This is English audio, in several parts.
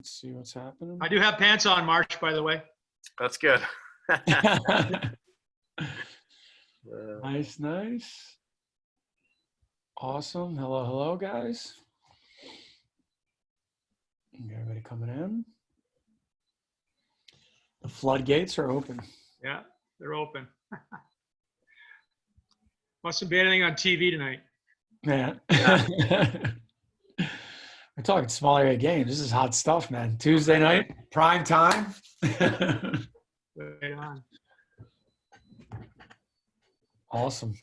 Let's see what's happening. I do have pants on, Marsh, by the way. That's good. Nice, nice. Awesome. Hello, hello, guys. Everybody coming in. The floodgates are open. Yeah, they're open. Mustn't be anything on TV tonight. Man. We're talking small area games. This is hot stuff, man. Tuesday night, prime time. Right on. Awesome.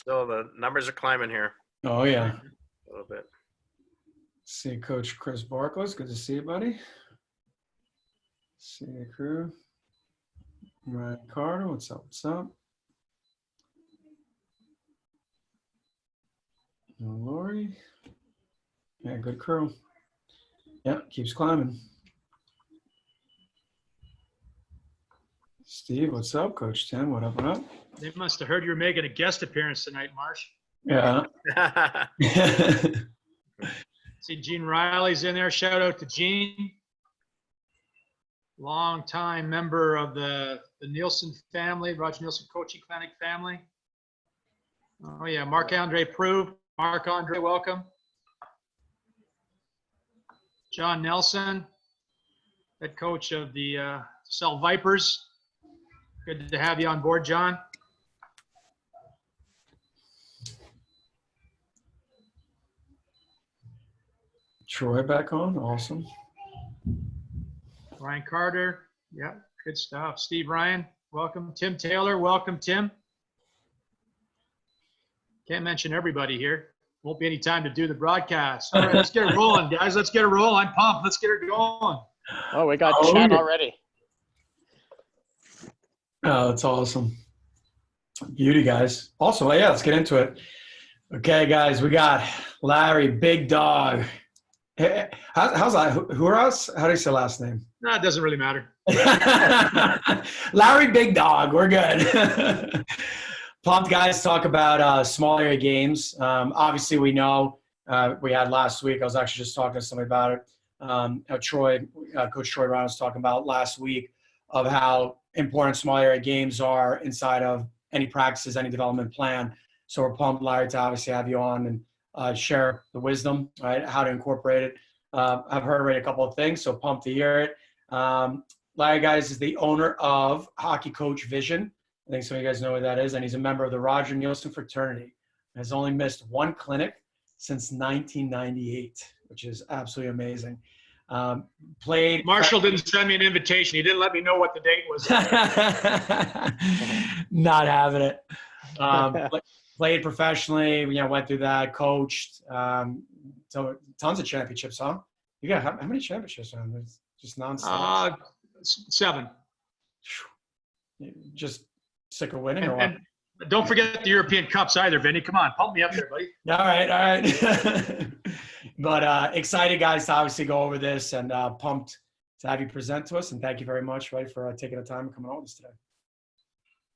The numbers are climbing here Oh, yeah. a little bit. See Coach Chris Barkles. Good to see you, buddy. See the crew. Ryan Carter. What's up? What's up? Lori. Yeah, good crew. Yeah, keeps climbing. Steve, what's up? Coach Tim, what up, what up? They must have heard you were making a guest appearance tonight, Marsh. Yeah. See Gene Riley's in there. Shout out to Gene. Long-time member of the Nielsen family, Roger Nielsen Coaching Clinic family. Oh, yeah, Marc-Andre Prue. Marc-Andre, welcome. John Nelson, head coach of the Cell Vipers. Good to have you on board, John. Troy back on. Awesome. Ryan Carter. Yeah, good stuff. Steve Ryan, welcome. Tim Taylor, welcome, Tim. Can't mention everybody here. Won't be any time to do the broadcast. All right, let's get it rolling, guys. Let's get it rolling. I'm pumped. Let's get it going. Oh, we got chat already. Oh, that's awesome. Beauty, guys. Also, yeah, let's get into it. Okay, guys, we got Larry Big Dog. Hey, how's that? Huras? How do you say last name? No, it doesn't really matter. Larry Big Dog. We're good. Pumped, guys, talk about small area games. Obviously, we know we had last week. I was actually just talking to somebody about it. Coach Troy Ryan was talking about last week of how important small area games are inside of any practices, any development plan. So we're pumped, Larry, to obviously have you on and share the wisdom, right, how to incorporate it. I've heard already a couple of things, so pumped to hear it. Larry, guys, is the owner of Hockey Coach Vision. I think some of you guys know what that is, and he's a member of the Roger Nielsen fraternity. Has only missed one clinic since 1998, which is absolutely amazing. Played. Marshall didn't send me an invitation. He didn't let me know what the date was. Not having it. Played professionally. Went through that. Coached. So tons of championships, huh? You got how many championships? It's just nonstop. 7. Just sick of winning, or what? And don't forget the European Cups either, Vinny. Come on, pump me up there, buddy. All right. But excited, guys, to obviously go over this, and pumped to have you present to us. And thank you very much, right, for taking the time and coming on with us today.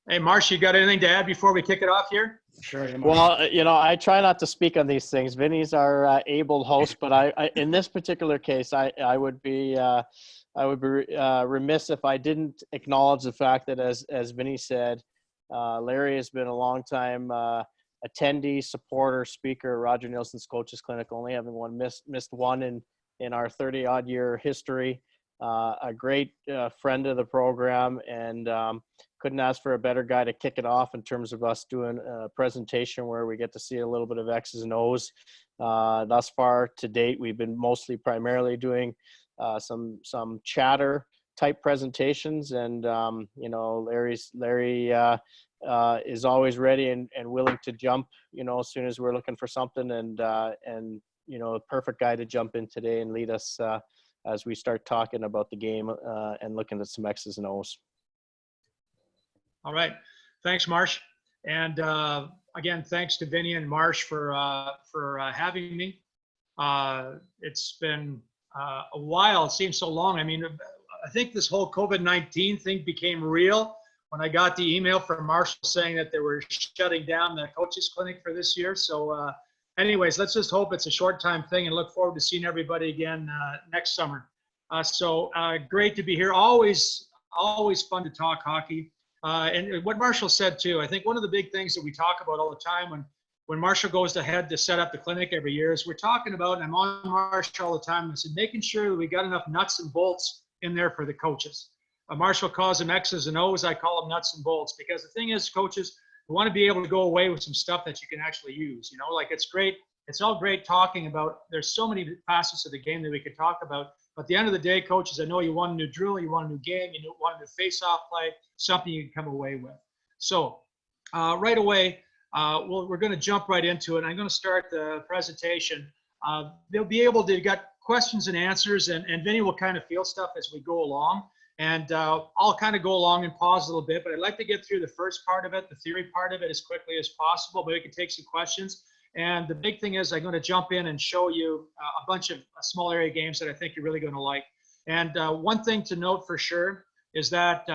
Hey, Marsh, you got anything to add before we kick it off here? Sure. Well, I try not to speak on these things. Vinny's our able host, but I in this particular case, I would be remiss if I didn't acknowledge the fact that, as Vinny said, Larry has been a long time attendee, supporter, speaker, Roger Nielsen's Coaches Clinic, only having missed one in our 30-odd year history. A great friend of the program, and couldn't ask for a better guy to kick it off in terms of us doing a presentation where we get to see a little bit of X's and O's. Thus far to date, we've been primarily doing some chatter type presentations, and Larry is always ready and willing to jump as soon as we're looking for something, and perfect guy to jump in today and lead us as we start talking about the game and looking at some X's and O's. All right. Thanks, Marsh. And again, thanks to Vinny and Marsh for having me. It's been a while. It seems so long. I mean, I think this whole COVID-19 thing became real when I got the email from Marshall saying that they were shutting down the coaches clinic for this year. So anyways, let's just hope it's a short time thing and look forward to seeing everybody again next summer. So great to be here. Always fun to talk hockey. And what Marshall said too, I think one of the big things that we talk about all the time when Marshall goes ahead to set up the clinic every year is we're talking about, and I'm on Marshall all the time, and making sure that we got enough nuts and bolts in there for the coaches. Marshall calls them X's and O's. I call them nuts and bolts, because the thing is, coaches, we want to be able to go away with some stuff that you can actually use. You know, like it's great. It's all great talking about, there's so many facets of the game that we could talk about. But at the end of the day, coaches, I know you want a new drill, you want a new game, you want a new face-off play, something you can come away with. So right away, we're going to jump right into it. I'm going to start the presentation. They'll be able to get questions and answers, and Vinny will kind of field stuff as we go along. And I'll kind of go along and pause a little bit, but I'd like to get through the first part of it, the theory part of it, as quickly as possible, but we can take some questions. And the big thing is I'm going to jump in and show you a bunch of small area games that I think you're really going to like. And one thing to note for sure is that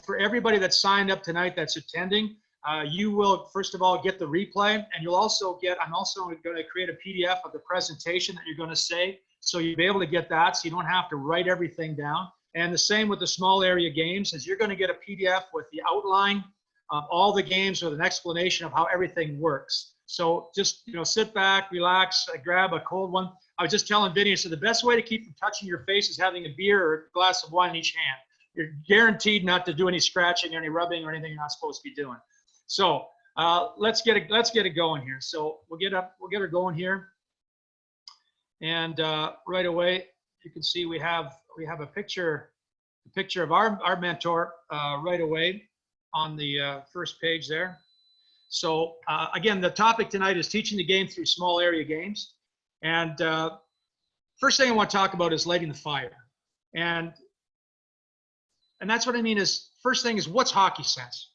for everybody that signed up tonight that's attending, you will, first of all, get the replay, and you'll also get, I'm also going to create a PDF of the presentation that you're going to say, so you'll be able to get that, so you don't have to write everything down. And the same with the small area games, is you're going to get a PDF with the outline of all the games with an explanation of how everything works. So just, you know, sit back, relax, grab a cold one. I was just telling Vinny, so the best way to keep from touching your face is having a beer or a glass of wine in each hand. You're guaranteed not to do any scratching, any rubbing, or anything you're not supposed to be doing. So let's get it going here. So we'll get her going here. And right away, you can see we have a picture of our mentor right away on the first page there. So again, the topic tonight is teaching the game through small area games. And first thing I want to talk about is lighting the fire. And that's what I mean is, first thing is, what's hockey sense?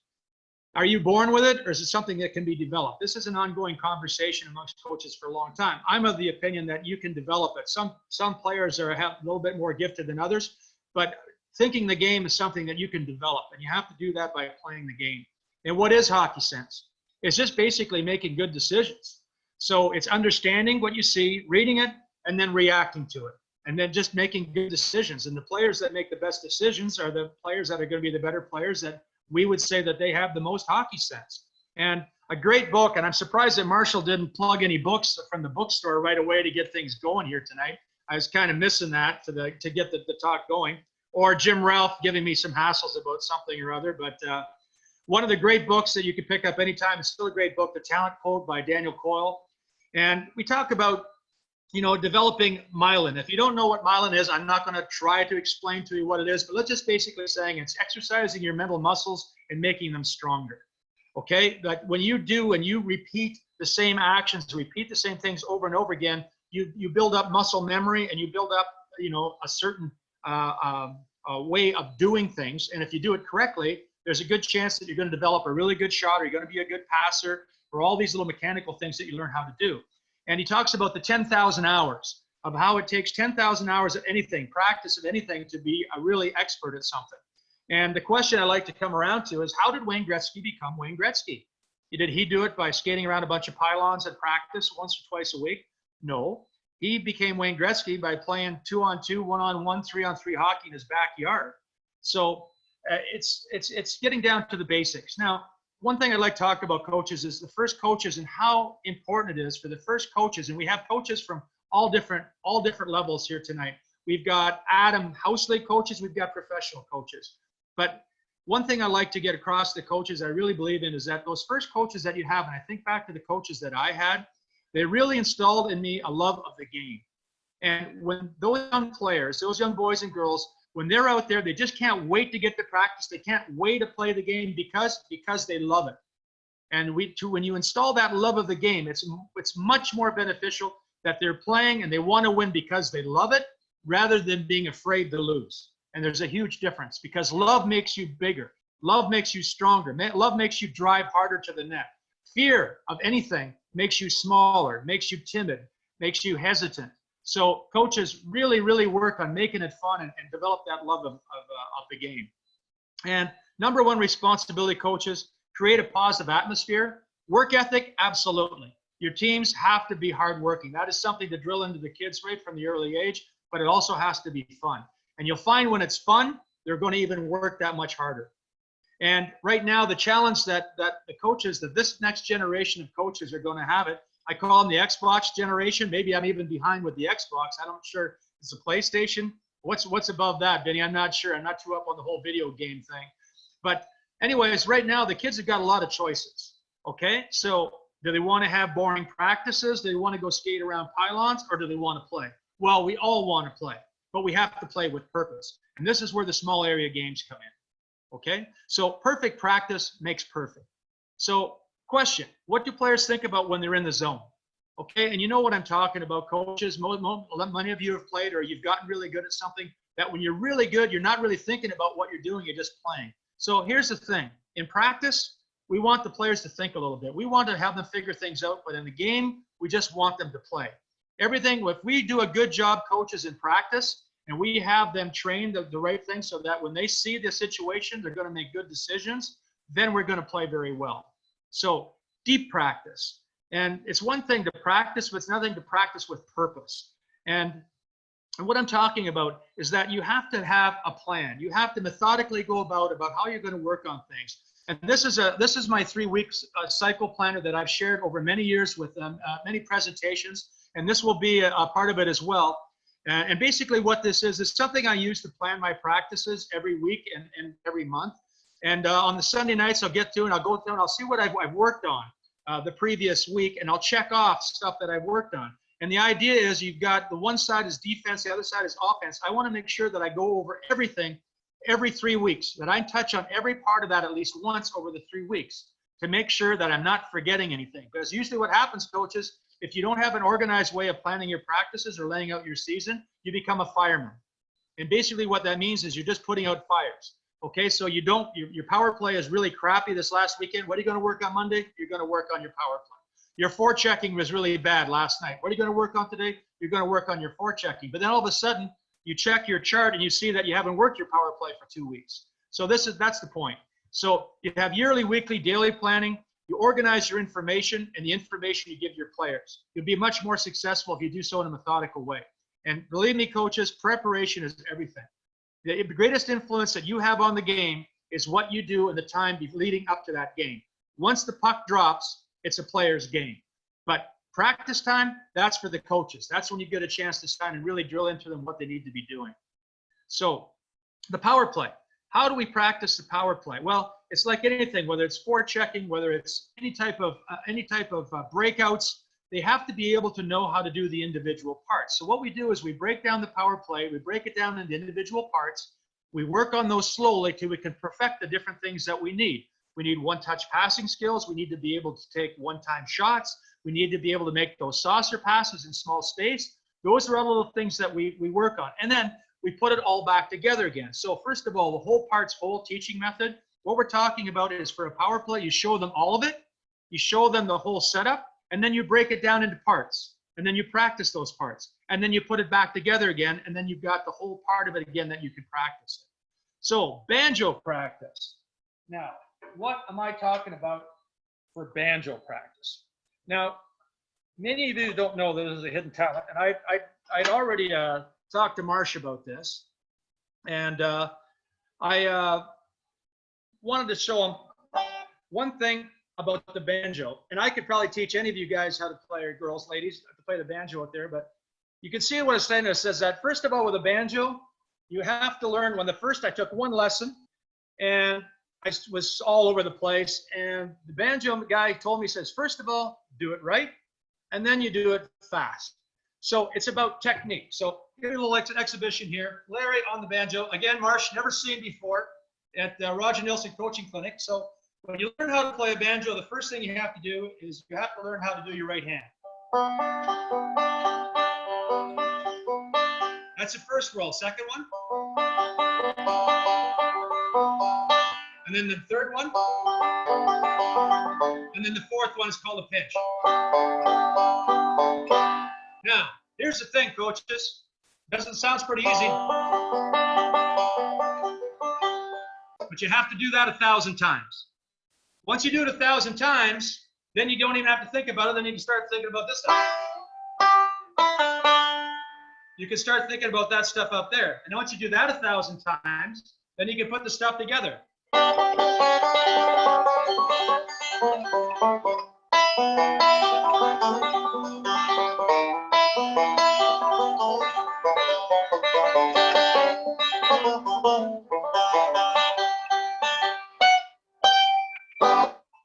Are you born with it, or is it something that can be developed? This is an ongoing conversation amongst coaches for a long time. I'm of the opinion that you can develop it. Some players are a little bit more gifted than others, but thinking the game is something that you can develop, and you have to do that by playing the game. And what is hockey sense? It's just basically making good decisions. So it's understanding what you see, reading it, and then reacting to it, and then just making good decisions. And the players that make the best decisions are the players that are going to be the better players, that we would say that they have the most hockey sense. And a great book, and I'm surprised that Marshall didn't plug any books from the bookstore right away to get things going here tonight. I was kind of missing that to get the talk going. Or Jim Ralph giving me some hassles about something or other. But one of the great books that you can pick up anytime, it's still a great book, The Talent Code by Daniel Coyle. And we talk about, you know, developing myelin. If you don't know what myelin is, I'm not going to try to explain to you what it is, but let's just basically saying it's exercising your mental muscles and making them stronger. Okay? That when you do and you repeat the same actions, repeat the same things over and over again, you build up muscle memory, and you build up, you know, a certain way of doing things. And if you do it correctly, there's a good chance that you're going to develop a really good shot, or you're going to be a good passer, or all these little mechanical things that you learn how to do. And he talks about the 10,000 hours of how it takes 10,000 hours of anything, practice of anything, to be a really expert at something. And the question I like to come around to is, how did Wayne Gretzky become Wayne Gretzky? Did he do it by skating around a bunch of pylons at practice once or twice a week? No. He became Wayne Gretzky by playing 2-on-2, 1-on-1, 3-on-3 hockey in his backyard. So it's getting down to the basics. Now, one thing I'd like to talk about coaches is the first coaches, and how important it is for the first coaches. And we have coaches from all different levels here tonight. We've got Adam House League coaches, we've got professional coaches. But one thing I like to get across to coaches I really believe in is that those first coaches that you have, and I think back to the coaches that I had, they really installed in me a love of the game. And when those young players, those young boys and girls, when they're out there, they just can't wait to get to practice. They can't wait to play the game because they love it. And when you install that love of the game, it's much more beneficial that they're playing and they want to win because they love it, rather than being afraid to lose. And there's a huge difference, because love makes you bigger. Love makes you stronger. Love makes you drive harder to the net. Fear of anything makes you smaller, makes you timid, makes you hesitant. So coaches really, really work on making it fun and develop that love of the game. And number one responsibility, coaches, create a positive atmosphere. Work ethic, absolutely. Your teams have to be hardworking. That is something to drill into the kids right from the early age, but it also has to be fun. And you'll find when it's fun, they're going to even work that much harder. And right now, the challenge that the coaches, that this next generation of coaches are going to have it, I call them the Xbox generation. Maybe I'm even behind with the Xbox. I'm not sure it's a PlayStation. What's above that, Vinny? I'm not sure. I'm not too up on the whole video game thing. But anyways, right now, the kids have got a lot of choices. Okay, so do they want to have boring practices? Do they want to go skate around pylons, or do they want to play? Well, we all want to play, but we have to play with purpose. And this is where the small area games come in. Okay, so perfect practice makes perfect. So question, what do players think about when they're in the zone? Okay, and you know what I'm talking about, coaches. Many of you have played, or you've gotten really good at something, that when you're really good, you're not really thinking about what you're doing, you're just playing. So here's the thing. In practice, we want the players to think a little bit. We want to have them figure things out, but in the game, we just want them to play. Everything, if we do a good job, coaches, in practice, and we have them train the right thing so that when they see the situation, they're going to make good decisions, then we're going to play very well. So deep practice. And it's one thing to practice, but it's another thing to practice with purpose. And what I'm talking about is that you have to have a plan. You have to methodically go about how you're going to work on things. And this is my 3 weeks cycle planner that I've shared over many years with many presentations. And this will be a part of it as well. And basically what this is something I use to plan my practices every week and every month. And on the Sunday nights, I'll get to and I'll go through and I'll see what I've worked on the previous week, and I'll check off stuff that I've worked on. And the idea is you've got the one side is defense, the other side is offense. I want to make sure that I go over everything every 3 weeks, that I touch on every part of that at least once over the 3 weeks to make sure that I'm not forgetting anything. Because usually what happens, coaches, if you don't have an organized way of planning your practices or laying out your season, you become a fireman. And basically what that means is you're just putting out fires. Okay, so you don't, your power play is really crappy this last weekend. What are you going to work on Monday? You're going to work on your power play. Your forechecking was really bad last night. What are you going to work on today? You're going to work on your forechecking. But then all of a sudden, you check your chart and you see that you haven't worked your power play for 2 weeks. So that's the point. So you have yearly, weekly, daily planning. You organize your information and the information you give your players. You'll be much more successful if you do so in a methodical way. And believe me, coaches, preparation is everything. The greatest influence that you have on the game is what you do in the time leading up to that game. Once the puck drops, it's a player's game. But practice time, that's for the coaches. That's when you get a chance to stand and really drill into them what they need to be doing. So the power play. How do we practice the power play? Well, it's like anything, whether it's forechecking, whether it's any type of breakouts, they have to be able to know how to do the individual parts. So what we do is we break down the power play, we break it down into individual parts, we work on those slowly till we can perfect the different things that we need. We need one-touch passing skills, we need to be able to take one-time shots, we need to be able to make those saucer passes in small space. Those are all little things that we work on. And then we put it all back together again. So first of all, the whole parts whole teaching method, what we're talking about is for a power play, you show them all of it, you show them the whole setup, and then you break it down into parts, and then you practice those parts, and then you put it back together again, and then you've got the whole part of it again that you can practice it. So banjo practice. Now, what am I talking about for banjo practice? Now, many of you don't know that this is a hidden talent, and I'd already talked to Marsh about this, and I wanted to show him one thing about the banjo. And I could probably teach any of you guys how to play, or girls, ladies, to play the banjo out there, but you can see what it's saying. It says that, first of all, with a banjo, you have to learn. When I took one lesson, and I was all over the place, and the banjo guy told me, says, first of all, do it right, and then you do it fast. So it's about technique. So here's a little exhibition here. Larry on the banjo. Again, Marsh, never seen before at the Roger Nilsson Coaching Clinic. So when you learn how to play a banjo, the first thing you have to do is you have to learn how to do your right hand. That's the first roll. Second one. And then the third one. And then the fourth one is called a pinch. Now, here's the thing, coaches. Sounds pretty easy. But you have to do that 1,000 times. Once you do it 1,000 times, then you don't even have to think about it. Then you can start thinking about this stuff. You can start thinking about that stuff up there. And once you do that 1,000 times, then you can put the stuff together.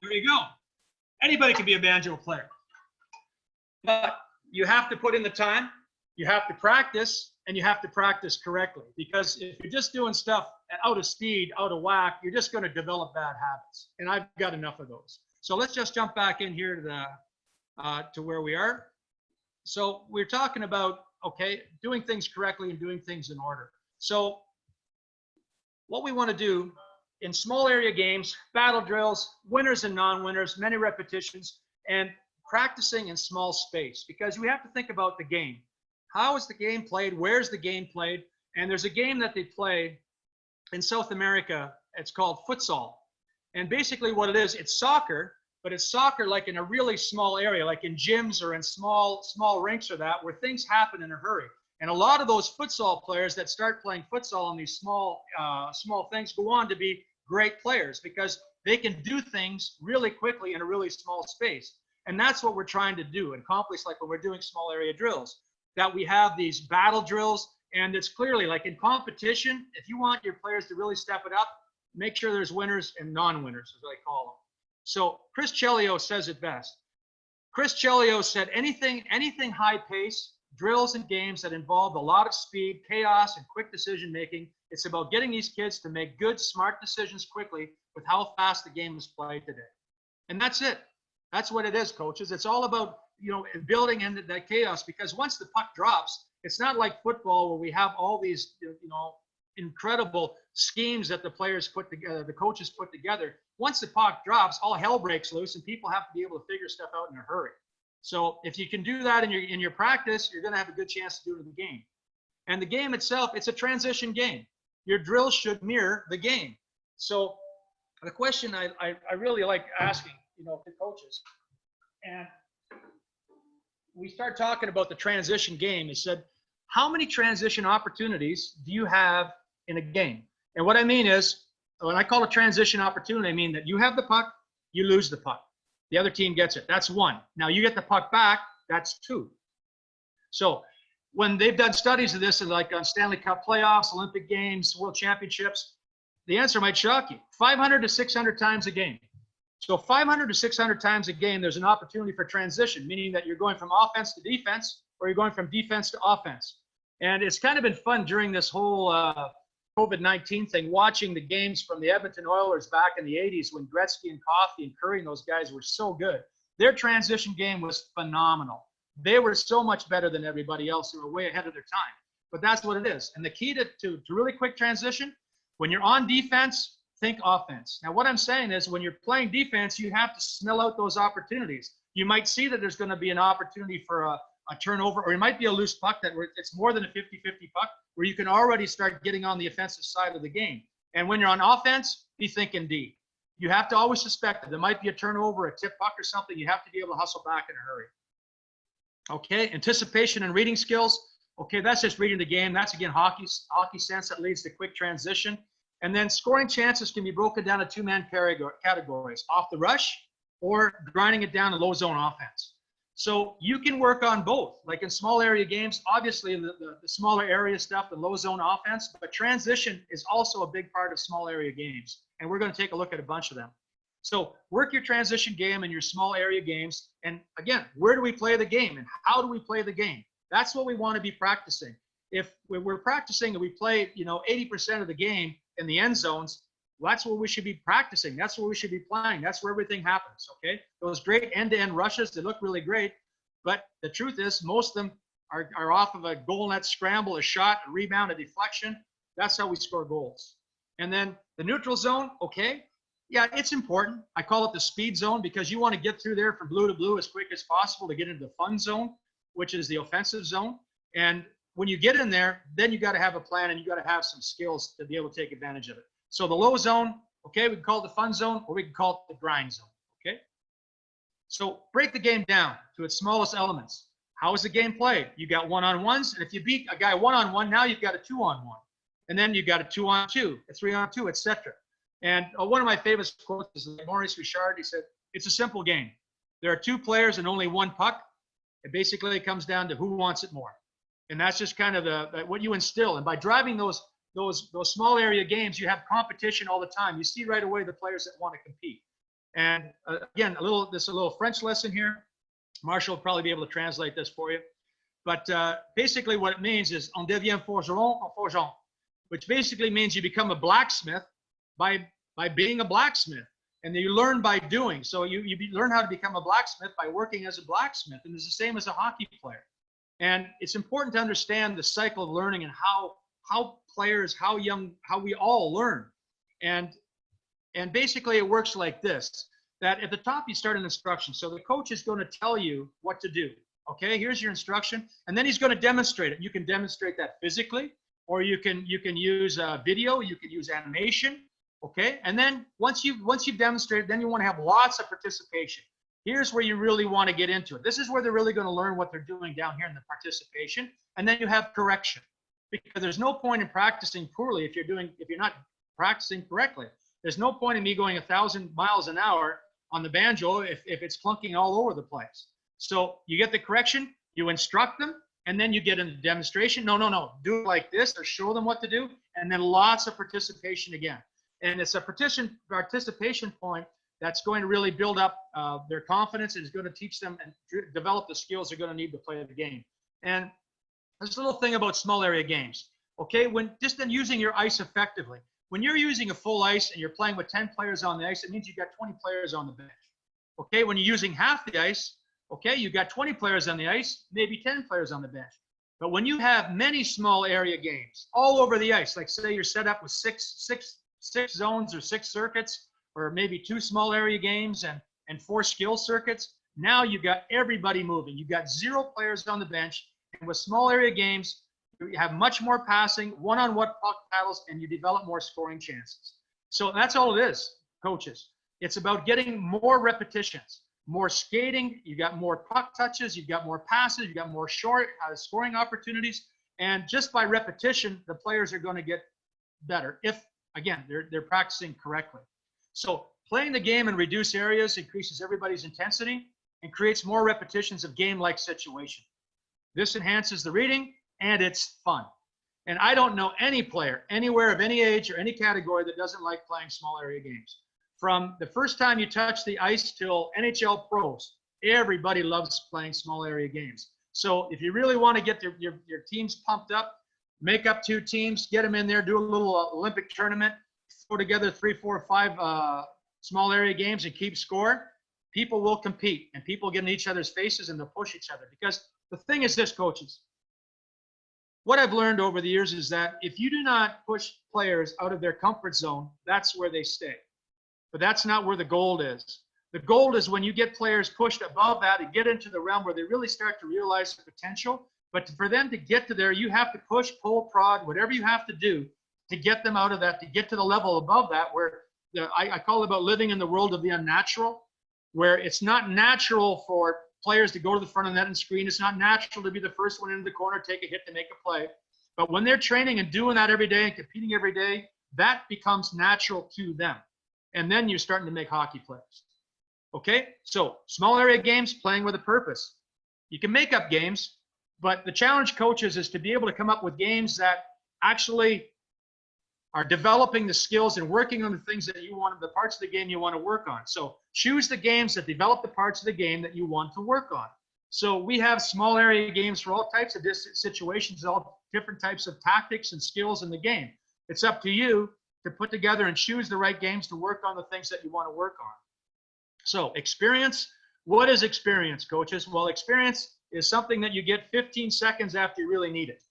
There you go. Anybody can be a banjo player. But you have to put in the time, you have to practice, and you have to practice correctly. Because if you're just doing stuff out of speed, out of whack, you're just going to develop bad habits. And I've got enough of those. So let's just jump back in here to the to where we are. So we're talking about, okay, doing things correctly and doing things in order. So what we want to do in small area games, battle drills, winners and non-winners, many repetitions, and practicing in small space, because we have to think about the game. How is the game played? Where's the game played? And there's a game that they play in South America. It's called futsal. And basically what it is, it's soccer, but it's soccer like in a really small area, like in gyms or in small rinks or that, where things happen in a hurry. And a lot of those futsal players that start playing futsal on these small things go on to be great players, because they can do things really quickly in a really small space. And that's what we're trying to do and accomplish, like when we're doing small area drills, that we have these battle drills. And it's clearly like in competition, if you want your players to really step it up, make sure there's winners and non-winners, as I call them. So Chris Chelios says it best. Chris Chelios said anything high pace, drills and games that involve a lot of speed, chaos, and quick decision making, it's about getting these kids to make good, smart decisions quickly with how fast the game is played today. And that's it. That's what it is, coaches. It's all about, building in that chaos, because once the puck drops, it's not like football where we have all these, incredible schemes that the players put together, the coaches put together. Once the puck drops, all hell breaks loose and people have to be able to figure stuff out in a hurry. So if you can do that in your practice, you're going to have a good chance to do it in the game. And the game itself, it's a transition game. Your drills should mirror the game. So the question I really like asking, to coaches, and we start talking about the transition game. He said, how many transition opportunities do you have in a game? And what I mean is, when I call a transition opportunity, I mean that you have the puck, you lose the puck. The other team gets it. That's one. Now you get the puck back, that's two. So when they've done studies of this, and like on Stanley Cup playoffs, Olympic Games, World Championships, the answer might shock you. 500 to 600 times a game. So 500 to 600 times a game, there's an opportunity for transition, meaning that you're going from offense to defense, or you're going from defense to offense. And it's kind of been fun during this whole COVID-19 thing, watching the games from the Edmonton Oilers back in the 80s when Gretzky and Coffey and Curry and those guys were so good. Their transition game was phenomenal. They were so much better than everybody else. They were way ahead of their time. But that's what it is. And the key to really quick transition, when you're on defense, think offense. Now, what I'm saying is when you're playing defense, you have to smell out those opportunities. You might see that there's going to be an opportunity for a turnover, or it might be a loose puck that it's more than a 50-50 puck, where you can already start getting on the offensive side of the game. And when you're on offense, be thinking D. You have to always suspect that there might be a turnover, a tip puck or something. You have to be able to hustle back in a hurry. Okay, anticipation and reading skills. Okay, that's just reading the game. That's, again, hockey sense that leads to quick transition. And then scoring chances can be broken down to two-man categories, off the rush or grinding it down to low zone offense. So you can work on both. Like in small area games, obviously the smaller area stuff, the low zone offense, but transition is also a big part of small area games. And we're going to take a look at a bunch of them. So work your transition game and your small area games. And again, where do we play the game and how do we play the game? That's what we want to be practicing. If we're practicing and we play, 80% of the game in the end zones, well, that's where we should be practicing. That's where we should be playing. That's where everything happens, okay? Those great end-to-end rushes, they look really great, but the truth is most of them are off of a goal net scramble, a shot, a rebound, a deflection. That's how we score goals. And then the neutral zone, okay, yeah, it's important. I call it the speed zone because you want to get through there from blue to blue as quick as possible to get into the fun zone, which is the offensive zone. And when you get in there, then you got to have a plan and you got to have some skills to be able to take advantage of it. So the low zone, okay, we can call it the fun zone or we can call it the grind zone, okay? So break the game down to its smallest elements. How is the game played? You got one-on-ones, and if you beat a guy one-on-one, now you've got a two-on-one. And then you've got a two-on-two, a three-on-two, etc. And one of my favorite quotes is Maurice Richard. He said, it's a simple game. There are two players and only one puck. It basically comes down to who wants it more. And that's just kind of what you instill. And by driving those small area games, you have competition all the time. You see right away the players that want to compete. And again, a little French lesson here. Marshall will probably be able to translate this for you. But basically what it means is on devient forgeron en forgeant, which basically means you become a blacksmith by being a blacksmith. And you learn by doing. So you learn how to become a blacksmith by working as a blacksmith. And it's the same as a hockey player. And it's important to understand the cycle of learning and how players, how we all learn. And basically it works like this, that at the top you start an instruction. So the coach is going to tell you what to do. Okay, here's your instruction. And then he's going to demonstrate it. You can demonstrate that physically, or you can use video, you can use animation. Okay, and then once you've demonstrated, then you want to have lots of participation. Here's where you really want to get into it. This is where they're really going to learn what they're doing down here in the participation. And then you have correction, because there's no point in practicing poorly if you're not practicing correctly. There's no point in me going 1,000 miles an hour on the banjo if it's clunking all over the place. So you get the correction, you instruct them, and then you get into demonstration. No, do it like this, or show them what to do, and then lots of participation again. And it's a participation point that's going to really build up their confidence, and is going to teach them and develop the skills they're going to need to play the game. And there's a little thing about small area games. Okay, then using your ice effectively. When you're using a full ice and you're playing with 10 players on the ice, it means you've got 20 players on the bench. Okay, when you're using half the ice, okay, you've got 20 players on the ice, maybe 10 players on the bench. But when you have many small area games all over the ice, like say you're set up with six zones or 6 circuits, or maybe 2 small area games and 4 skill circuits, now you've got everybody moving. You've got 0 players on the bench. And with small area games, you have much more passing, one-on-one puck battles, and you develop more scoring chances. So that's all it is, coaches. It's about getting more repetitions, more skating. You got more puck touches. You've got more passes. You've got more short scoring opportunities. And just by repetition, the players are going to get better if, again, they're practicing correctly. So playing the game in reduced areas increases everybody's intensity and creates more repetitions of game-like situation. This enhances the reading, and it's fun. And I don't know any player anywhere of any age or any category that doesn't like playing small area games. From the first time you touch the ice till NHL pros, everybody loves playing small area games. So if you really want to get your teams pumped up, make up 2 teams, get them in there, do a little Olympic tournament, throw together 3, 4, 5 small area games and keep score. People will compete, and people get in each other's faces, and they'll push each other. Because the thing is this, coaches, what I've learned over the years is that if you do not push players out of their comfort zone, that's where they stay. But that's not where the gold is. The gold is when you get players pushed above that and get into the realm where they really start to realize the potential. But for them to get to there, you have to push, pull, prod, whatever you have to do to get them out of that, to get to the level above that, where I call it about living in the world of the unnatural, where it's not natural for players to go to the front of the net and screen. It's not natural to be the first one into the corner, take a hit to make a play. But when they're training and doing that every day and competing every day, that becomes natural to them. And then you're starting to make hockey players. Okay, so small area games, playing with a purpose. You can make up games, but the challenge, coaches, is to be able to come up with games that actually are developing the skills and working on the things that you want, the parts of the game you want to work on. So choose the games that develop the parts of the game that you want to work on. So we have small area games for all types of situations, all different types of tactics and skills in the game. It's up to you to put together and choose the right games to work on the things that you want to work on. So experience. What is experience, coaches? Well, experience is something that you get 15 seconds after you really need it.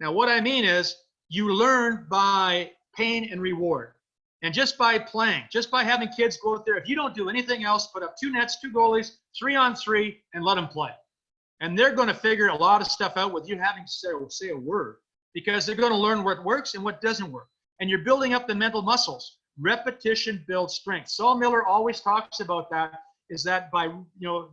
Now, what I mean is you learn by pain and reward. And just by playing, just by having kids go out there, if you don't do anything else, put up 2 nets, 2 goalies, 3-on-3, and let them play. And they're going to figure a lot of stuff out with you having to say a word, because they're going to learn what works and what doesn't work. And you're building up the mental muscles. Repetition builds strength. Saul Miller always talks about that. is that by,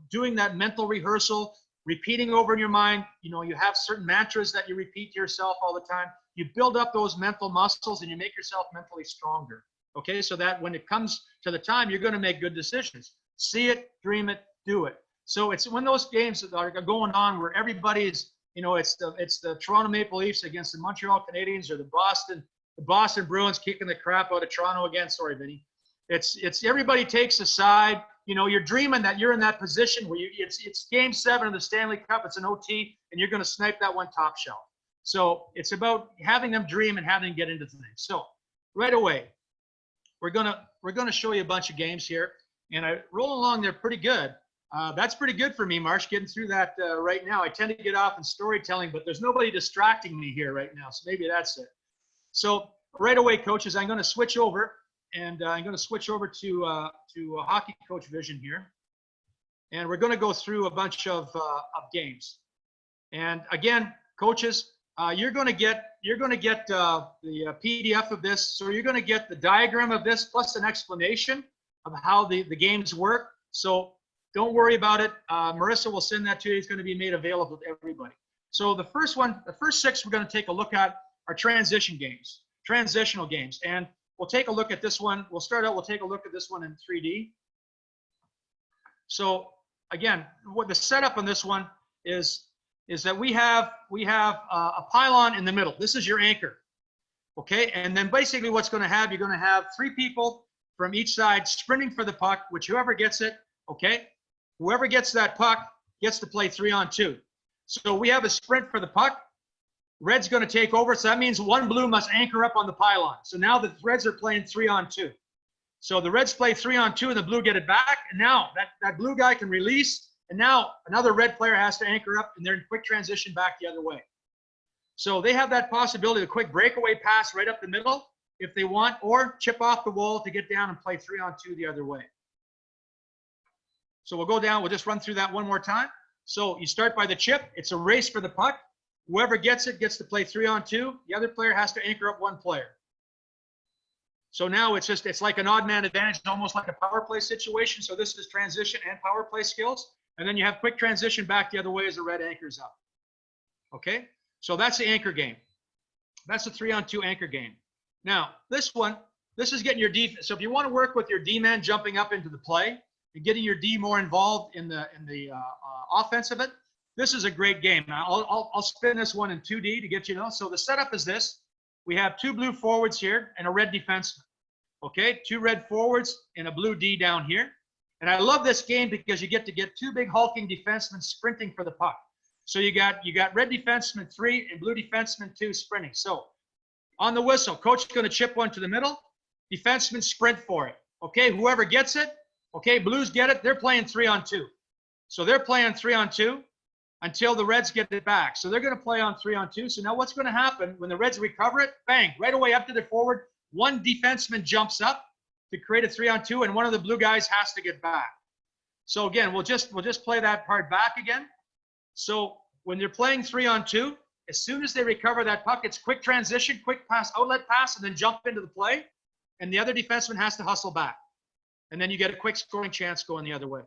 doing that mental rehearsal, repeating over in your mind, you have certain mantras that you repeat to yourself all the time. You build up those mental muscles and you make yourself mentally stronger. Okay, so that when it comes to the time, you're going to make good decisions. See it, dream it, do it. So it's when those games are going on where everybody's, it's the Toronto Maple Leafs against the Montreal Canadiens, or the Boston Bruins kicking the crap out of Toronto again. Sorry, Vinny. It's everybody takes a side. You're dreaming that you're in that position where it's Game 7 of the Stanley Cup. It's an OT, and you're going to snipe that one top shelf. So it's about having them dream and having them get into things. So right away, we're gonna show you a bunch of games here, and I roll along there pretty good. That's pretty good for me, Marsh, getting through that right now. I tend to get off in storytelling, but there's nobody distracting me here right now, so maybe that's it. So right away, coaches, I'm going to switch over, and I'm going to switch over to a hockey coach vision here, and we're going to go through a bunch of games. And again, coaches, you're going to get the PDF of this, so you're going to get the diagram of this plus an explanation of how the games work. So don't worry about it. Marissa will send that to you. It's going to be made available to everybody. So the first 6 we're going to take a look at are transitional games. And we'll take a look at this one. We'll take a look at this one in 3D. So again, what the setup on this one is that we have a pylon in the middle. This is your anchor. Okay, and then basically what's going to have, you're going to have 3 people from each side sprinting for the puck, which whoever gets it, okay, whoever gets that puck gets to play 3-on-2. So we have a sprint for the puck. Red's going to take over, so that means one blue must anchor up on the pylon. So now the Reds are playing 3-on-2. So the Reds play 3-on-2 and the blue get it back, and now that blue guy can release, and now another red player has to anchor up, and they're in quick transition back the other way. So they have that possibility, a quick breakaway pass right up the middle if they want, or chip off the wall to get down and play 3-on-2 the other way. So we'll go down, we'll just run through that one more time. So you start by the chip, it's a race for the puck. Whoever gets it gets to play 3-on-2. The other player has to anchor up one player. So now it's like an odd man advantage, it's almost like a power play situation. So this is transition and power play skills. And then you have quick transition back the other way as the red anchors up. Okay, so that's the anchor game. That's the 3-on-2 anchor game. Now, this is getting your defense. So if you want to work with your D-man jumping up into the play and getting your D more involved in the offense of it, this is a great game. Now, I'll spin this one in 2D to get you to know. So the setup is this. We have 2 blue forwards here and a red defenseman. Okay, 2 red forwards and a blue D down here. And I love this game because you get to get 2 big hulking defensemen sprinting for the puck. So you got red defenseman 3 and blue defenseman 2 sprinting. So on the whistle, coach is going to chip one to the middle. Defensemen sprint for it. Okay, whoever gets it, okay, Blues get it. They're playing 3-on-2. So they're playing 3-on-2 until the Reds get it back. So they're going to play on 3-on-2. So now what's going to happen when the Reds recover it? Bang, right away up to the forward. One defenseman jumps up to create a 3-on-2, and one of the blue guys has to get back. So again, we'll just play that part back again. So when they're playing 3-on-2, as soon as they recover that puck, it's quick transition, quick pass, outlet pass, and then jump into the play. And the other defenseman has to hustle back. And then you get a quick scoring chance going the other way.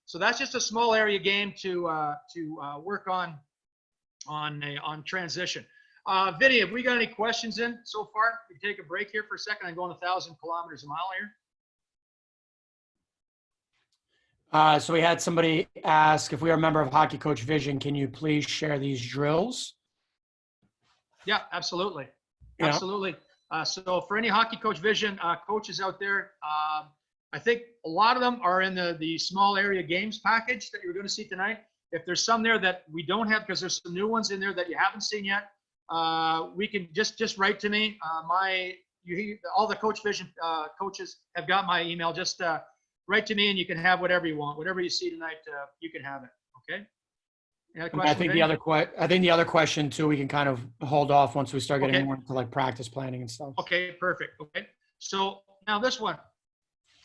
So that's just a small area game to work on transition. Vinny, have we got any questions in so far? We take a break here for a second. I'm going 1,000 kilometers a mile here. So we had somebody ask if we are a member of Hockey Coach Vision, can you please share these drills? Yeah, absolutely. Yeah. Absolutely. So for any Hockey Coach Vision coaches out there, I think a lot of them are in the small area games package that you're going to see tonight. If there's some there that we don't have, because there's some new ones in there that you haven't seen yet, we can just write to me. All the Coach Vision coaches have got my email. Just write to me and you can have whatever you want. Whatever you see tonight, you can have it. Okay. I think the other question too, we can kind of hold off once we start getting more into like practice planning and stuff. Okay, perfect. Okay. So now this one.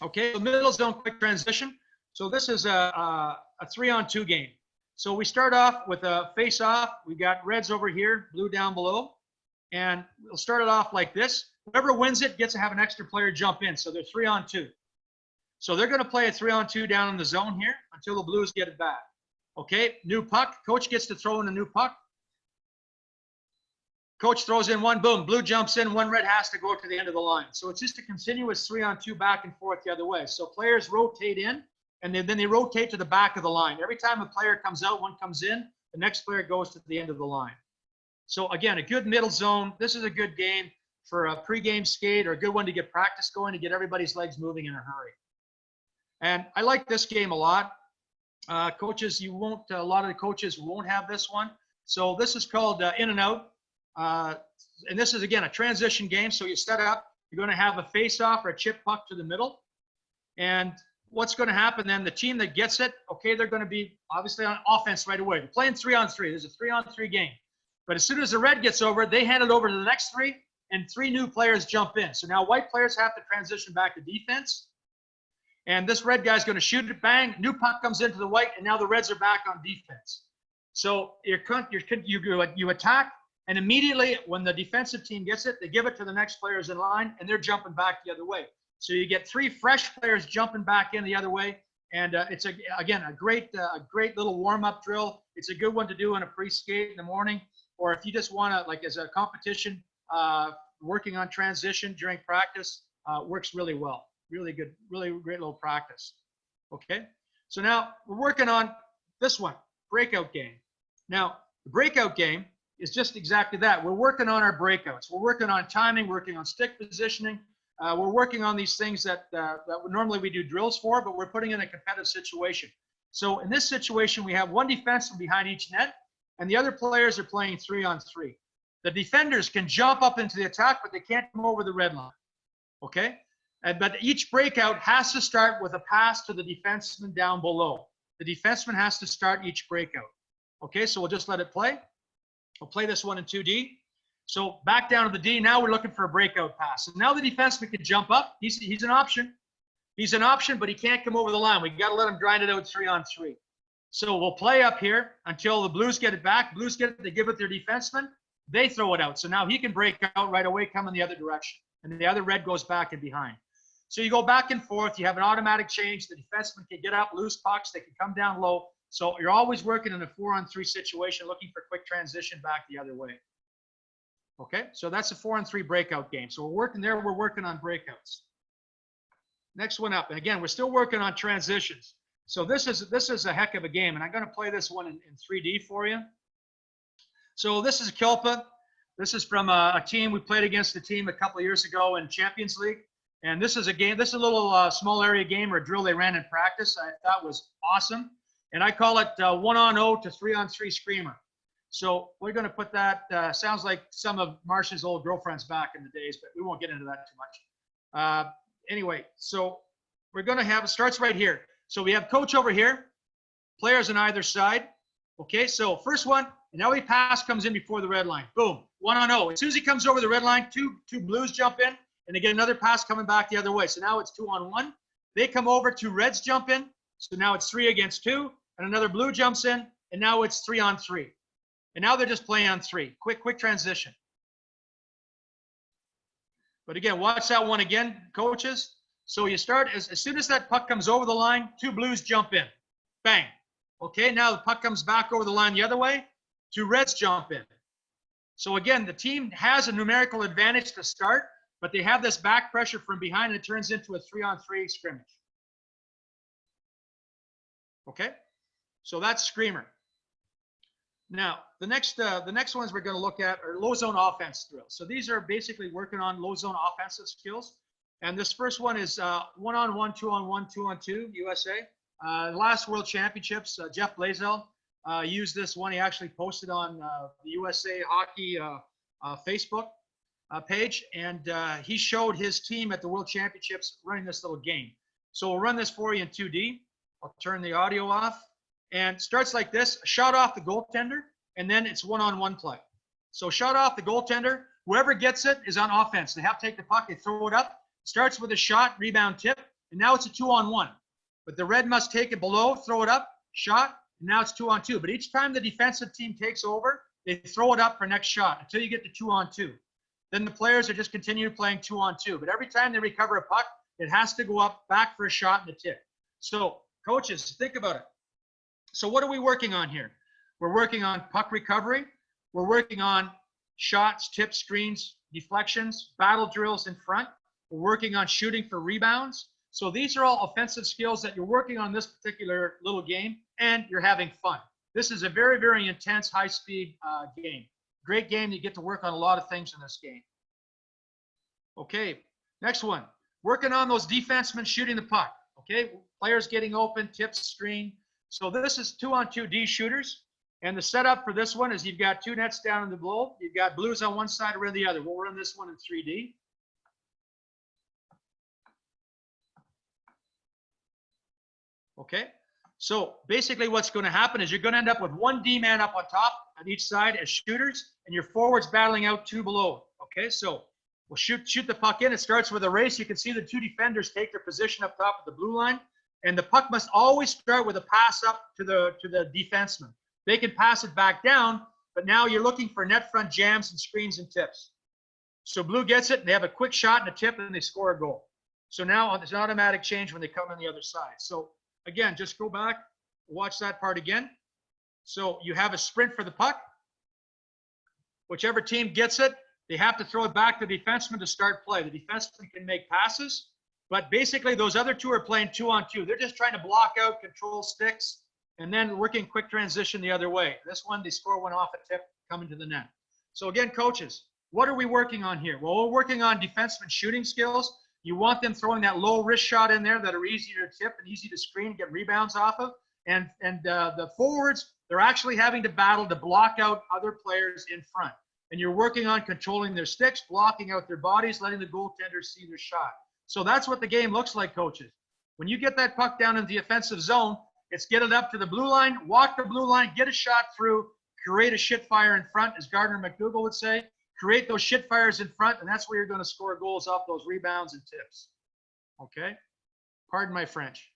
Okay, the middle zone quick transition. So this is a 3-on-2 game. So we start off with a face-off. We got Reds over here, blue down below. And we'll start it off like this. Whoever wins it gets to have an extra player jump in. So they're 3-on-2. So they're going to play a 3-on-2 down in the zone here until the Blues get it back. Okay, new puck. Coach gets to throw in a new puck. Coach throws in one, boom, blue jumps in, one red has to go to the end of the line. So it's just a continuous 3-on-2 back and forth the other way. So players rotate in, and then they rotate to the back of the line. Every time a player comes out, one comes in, the next player goes to the end of the line. So again, a good middle zone. This is a good game for a pregame skate, or a good one to get practice going, to get everybody's legs moving in a hurry. And I like this game a lot. Coaches, a lot of the coaches won't have this one. So this is called in and out. And this is, again, a transition game. So you set up, you're going to have a face-off or a chip puck to the middle. And what's going to happen then, the team that gets it, okay, they're going to be obviously on offense right away. They're playing 3-on-3. There's a 3-on-3 game. But as soon as the red gets over, they hand it over to the next three, and three new players jump in. So now white players have to transition back to defense. And this red guy's going to shoot it, bang, new puck comes into the white, and now the reds are back on defense. So you attack, and immediately when the defensive team gets it, they give it to the next players in line, and they're jumping back the other way. So you get three fresh players jumping back in the other way, and it's a great little warm-up drill. It's a good one to do in a pre-skate in the morning, or if you just want to, like, as a competition, working on transition during practice, works really well. Really good, really great little practice. Okay, so now we're working on this one, breakout game. Now, the breakout game is just exactly that. We're working on our breakouts. We're working on timing, working on stick positioning. We're working on these things that normally we do drills for, but we're putting in a competitive situation. So in this situation, we have one defenseman behind each net, and the other players are playing 3-on-3. The defenders can jump up into the attack, but they can't come over the red line. Okay? But each breakout has to start with a pass to the defenseman down below. The defenseman has to start each breakout. Okay, so we'll just let it play. We'll play this one in 2D. So back down to the D. Now we're looking for a breakout pass. So now the defenseman can jump up. He's an option. He's an option, but he can't come over the line. We got to let him grind it out 3-on-3. So we'll play up here until the Blues get it back. Blues get it. They give it their defenseman. They throw it out. So now he can break out right away, come in the other direction. And the other red goes back and behind. So you go back and forth. You have an automatic change. The defenseman can get up, lose pucks. They can come down low. So you're always working in a 4-on-3 situation, looking for quick transition back the other way. Okay, so that's a 4-on-3 breakout game. So we're working there. We're working on breakouts. Next one up. And again, we're still working on transitions. So this is a heck of a game. And I'm going to play this one in 3D for you. So this is Kilpa. This is from a team. We played against a team a couple of years ago in Champions League. And this is a game, this is a little small area game or a drill they ran in practice. I thought was awesome. And I call it 1-on-0 to 3-on-3 screamer. So we're going to put that, sounds like some of Marsh's old girlfriends back in the days, but we won't get into that too much. Anyway, so we're going to have, it starts right here. So we have coach over here, players on either side. Okay, so first one, and now he pass comes in before the red line. Boom, 1-on-0. As soon as he comes over the red line, two Blues jump in. And they get another pass coming back the other way. So now it's 2-on-1. They come over, two reds jump in. So now it's 3 against 2. And another blue jumps in. And now it's 3-on-3. And now they're just playing on 3. Quick transition. But again, watch that one again, coaches. So you start, as soon as that puck comes over the line, 2 Blues jump in. Bang. Okay, now the puck comes back over the line the other way. 2 reds jump in. So again, the team has a numerical advantage to start, but they have this back pressure from behind, and it turns into a 3-on-3 scrimmage. Okay, so that's screamer. Now, the next ones we're going to look at are low zone offense drills. So these are basically working on low zone offensive skills. And this first one is 1-on-1, 2-on-1, 2-on-2, USA. The last World Championships, Jeff Blazel used this one. He actually posted on the USA Hockey Facebook page, and he showed his team at the World Championships running this little game. So we'll run this for you in 2D. I'll turn the audio off. And it starts like this, shot off the goaltender, and then it's 1-on-1 play. So shot off the goaltender, whoever gets it is on offense. They have to take the puck, they throw it up. Starts with a shot, rebound, tip, and now it's a 2-on-1. But the red must take it below, throw it up, shot, and now it's 2-on-2. But each time the defensive team takes over, they throw it up for next shot until you get to 2-on-2. Then the players are just continuing playing 2-on-2. But every time they recover a puck, it has to go up back for a shot in the tip. So coaches, think about it. So what are we working on here? We're working on puck recovery. We're working on shots, tips, screens, deflections, battle drills in front. We're working on shooting for rebounds. So these are all offensive skills that you're working on this particular little game, and you're having fun. This is a very, very intense, high-speed game. Great game. You get to work on a lot of things in this game. Okay, next one. Working on those defensemen shooting the puck. Okay, players getting open, tips, screen. So this is 2-on-2 D shooters. And the setup for this one is you've got 2 nets down in the goal. You've got blues on one side or the other. We'll run this one in 3D. Okay, so basically what's going to happen is you're going to end up with 1 D-man up on top on each side as shooters, and your forwards battling out 2 below. Okay, so we'll shoot the puck in. It starts with a race. You can see the 2 defenders take their position up top of the blue line, and the puck must always start with a pass up to the defenseman. They can pass it back down, but now you're looking for net front jams and screens and tips. So blue gets it, and they have a quick shot and a tip, and they score a goal. So now it's an automatic change when they come on the other side. So again, just go back, watch that part again. So you have a sprint for the puck. Whichever team gets it, they have to throw it back to the defenseman to start play. The defenseman can make passes, but basically those other 2 are playing 2-on-2. They're just trying to block out, control sticks, and then working quick transition the other way. This one, they score one off a tip coming to the net. So again, coaches, what are we working on here? Well, we're working on defenseman shooting skills. You want them throwing that low wrist shot in there that are easy to tip and easy to screen, get rebounds off of. And the forwards, they're actually having to battle to block out other players in front. And you're working on controlling their sticks, blocking out their bodies, letting the goaltenders see their shot. So that's what the game looks like, coaches. When you get that puck down in the offensive zone, it's get it up to the blue line, walk the blue line, get a shot through, create a shit fire in front, as Gardner McDougall would say. Create those shit fires in front, and that's where you're going to score goals off those rebounds and tips. Okay? Pardon my French.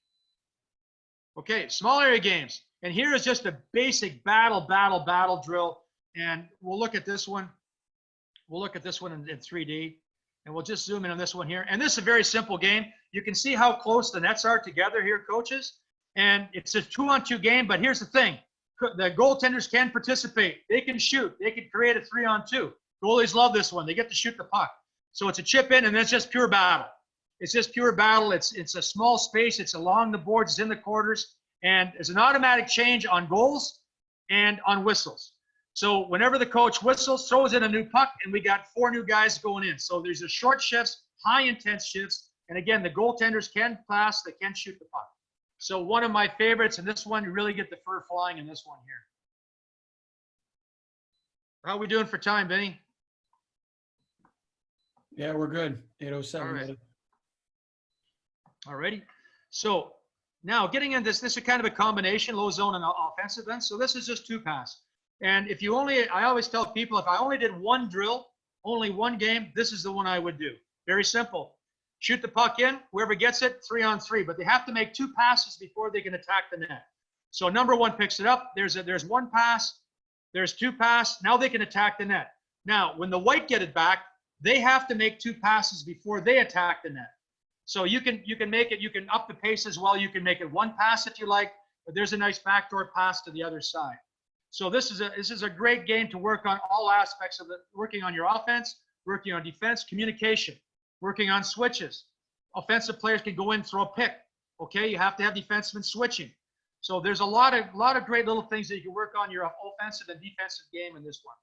Okay, small area games. And here is just a basic battle drill. And we'll look at this one. We'll look at this one in 3D. And we'll just zoom in on this one here. And this is a very simple game. You can see how close the nets are together here, coaches. And it's a 2-on-2 game, but here's the thing. The goaltenders can participate. They can shoot. They can create a 3-on-2. Goalies love this one. They get to shoot the puck. So it's a chip in, and then it's just pure battle. It's just pure battle. It's a small space. It's along the boards. It's in the quarters. And it's an automatic change on goals and on whistles. So whenever the coach whistles, throws in a new puck, and we got 4 new guys going in. So there's a short shifts, high intense shifts. And again, the goaltenders can pass. They can shoot the puck. So one of my favorites, and this one, you really get the fur flying in this one here. How are we doing for time, Benny? Yeah, we're good. 8:07. All right. All righty. So now getting into this is kind of a combination, low zone and offensive end. So this is just 2 pass. And if you only, I always tell people, if I only did 1 drill, only 1 game, this is the one I would do. Very simple. Shoot the puck in, whoever gets it, 3-on-3. But they have to make 2 passes before they can attack the net. So number 1 picks it up. There's 1 pass. There's 2 pass. Now they can attack the net. Now, when the white get it back, they have to make 2 passes before they attack the net. So you can make it, you can up the pace as well. You can make it 1 pass if you like, but there's a nice backdoor pass to the other side. So this is a great game to work on all aspects of it, working on your offense, working on defense, communication, working on switches. Offensive players can go in, throw a pick. Okay, you have to have defensemen switching. So there's a lot of great little things that you can work on your offensive and defensive game in this one.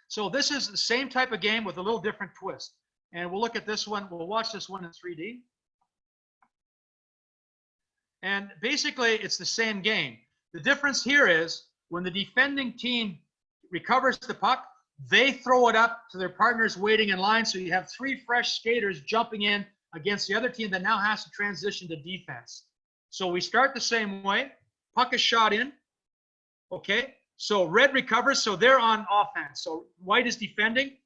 So this is the same type of game with a little different twist. And we'll look at this one. We'll watch this one in 3D. And basically, it's the same game. The difference here is when the defending team recovers the puck, they throw it up to their partners waiting in line. So you have 3 fresh skaters jumping in against the other team that now has to transition to defense. So we start the same way. Puck is shot in. Okay. So red recovers. So they're on offense. So white is defending.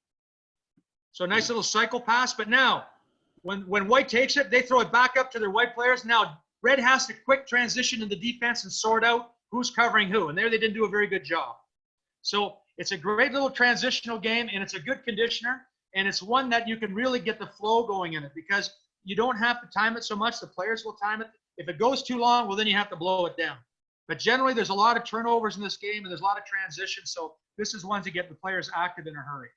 So nice little cycle pass. But now when white takes it, they throw it back up to their white players. Now red has to quick transition into defense and sort out who's covering who. And there they didn't do a very good job. So it's a great little transitional game, and it's a good conditioner. And it's one that you can really get the flow going in it, because you don't have to time it so much. The players will time it. If it goes too long, well, then you have to blow it down. But generally, there's a lot of turnovers in this game, and there's a lot of transition. So this is one to get the players active in a hurry.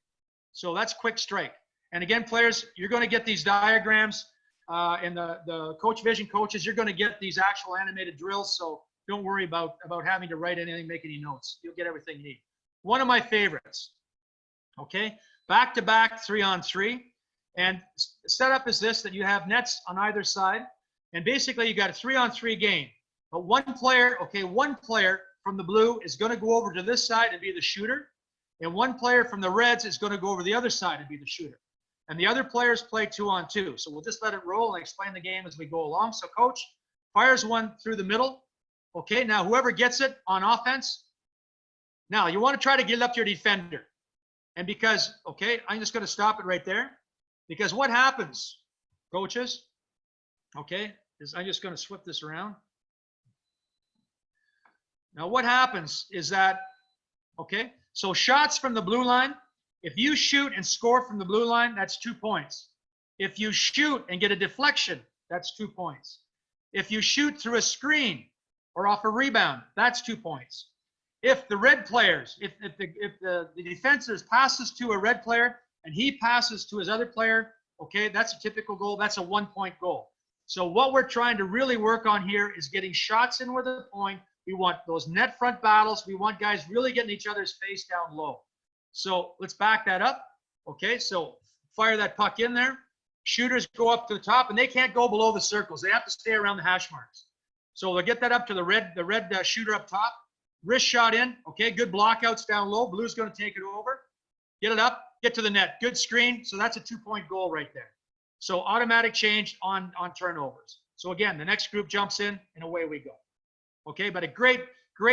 So that's quick strike. And again, players, you're going to get these diagrams, and the coach vision coaches, you're going to get these actual animated drills. So don't worry about having to write anything, make any notes. You'll get everything you need. One of my favorites. Okay, back-to-back 3-on-3. And setup is this, that you have nets on either side. And basically, you got a 3-on-3 game. But one player from the blue is going to go over to this side and be the shooter. And one player from the reds is going to go over the other side and be the shooter. And the other players play 2-on-2. So we'll just let it roll and explain the game as we go along. So coach fires one through the middle. Okay, now whoever gets it on offense, now you want to try to get it up to your defender. And because, okay, I'm just going to stop it right there. Because what happens, coaches, okay, is I'm just going to flip this around. Now what happens is that, okay, so shots from the blue line, if you shoot and score from the blue line, that's 2 points. If you shoot and get a deflection, that's 2 points. If you shoot through a screen or off a rebound, that's 2 points. If the red players, if the defense passes to a red player and he passes to his other player, okay, that's a typical goal. That's a 1-point goal. So what we're trying to really work on here is getting shots in with a point. We want those net front battles. We want guys really getting each other's face down low. So let's back that up. Okay, so fire that puck in there. Shooters go up to the top, and they can't go below the circles. They have to stay around the hash marks. So they'll get that up to the red shooter up top. Wrist shot in. Okay, good blockouts down low. Blue's going to take it over. Get it up. Get to the net. Good screen. So that's a 2-point goal right there. So automatic change on turnovers. So again, the next group jumps in, and away we go. Okay, but a great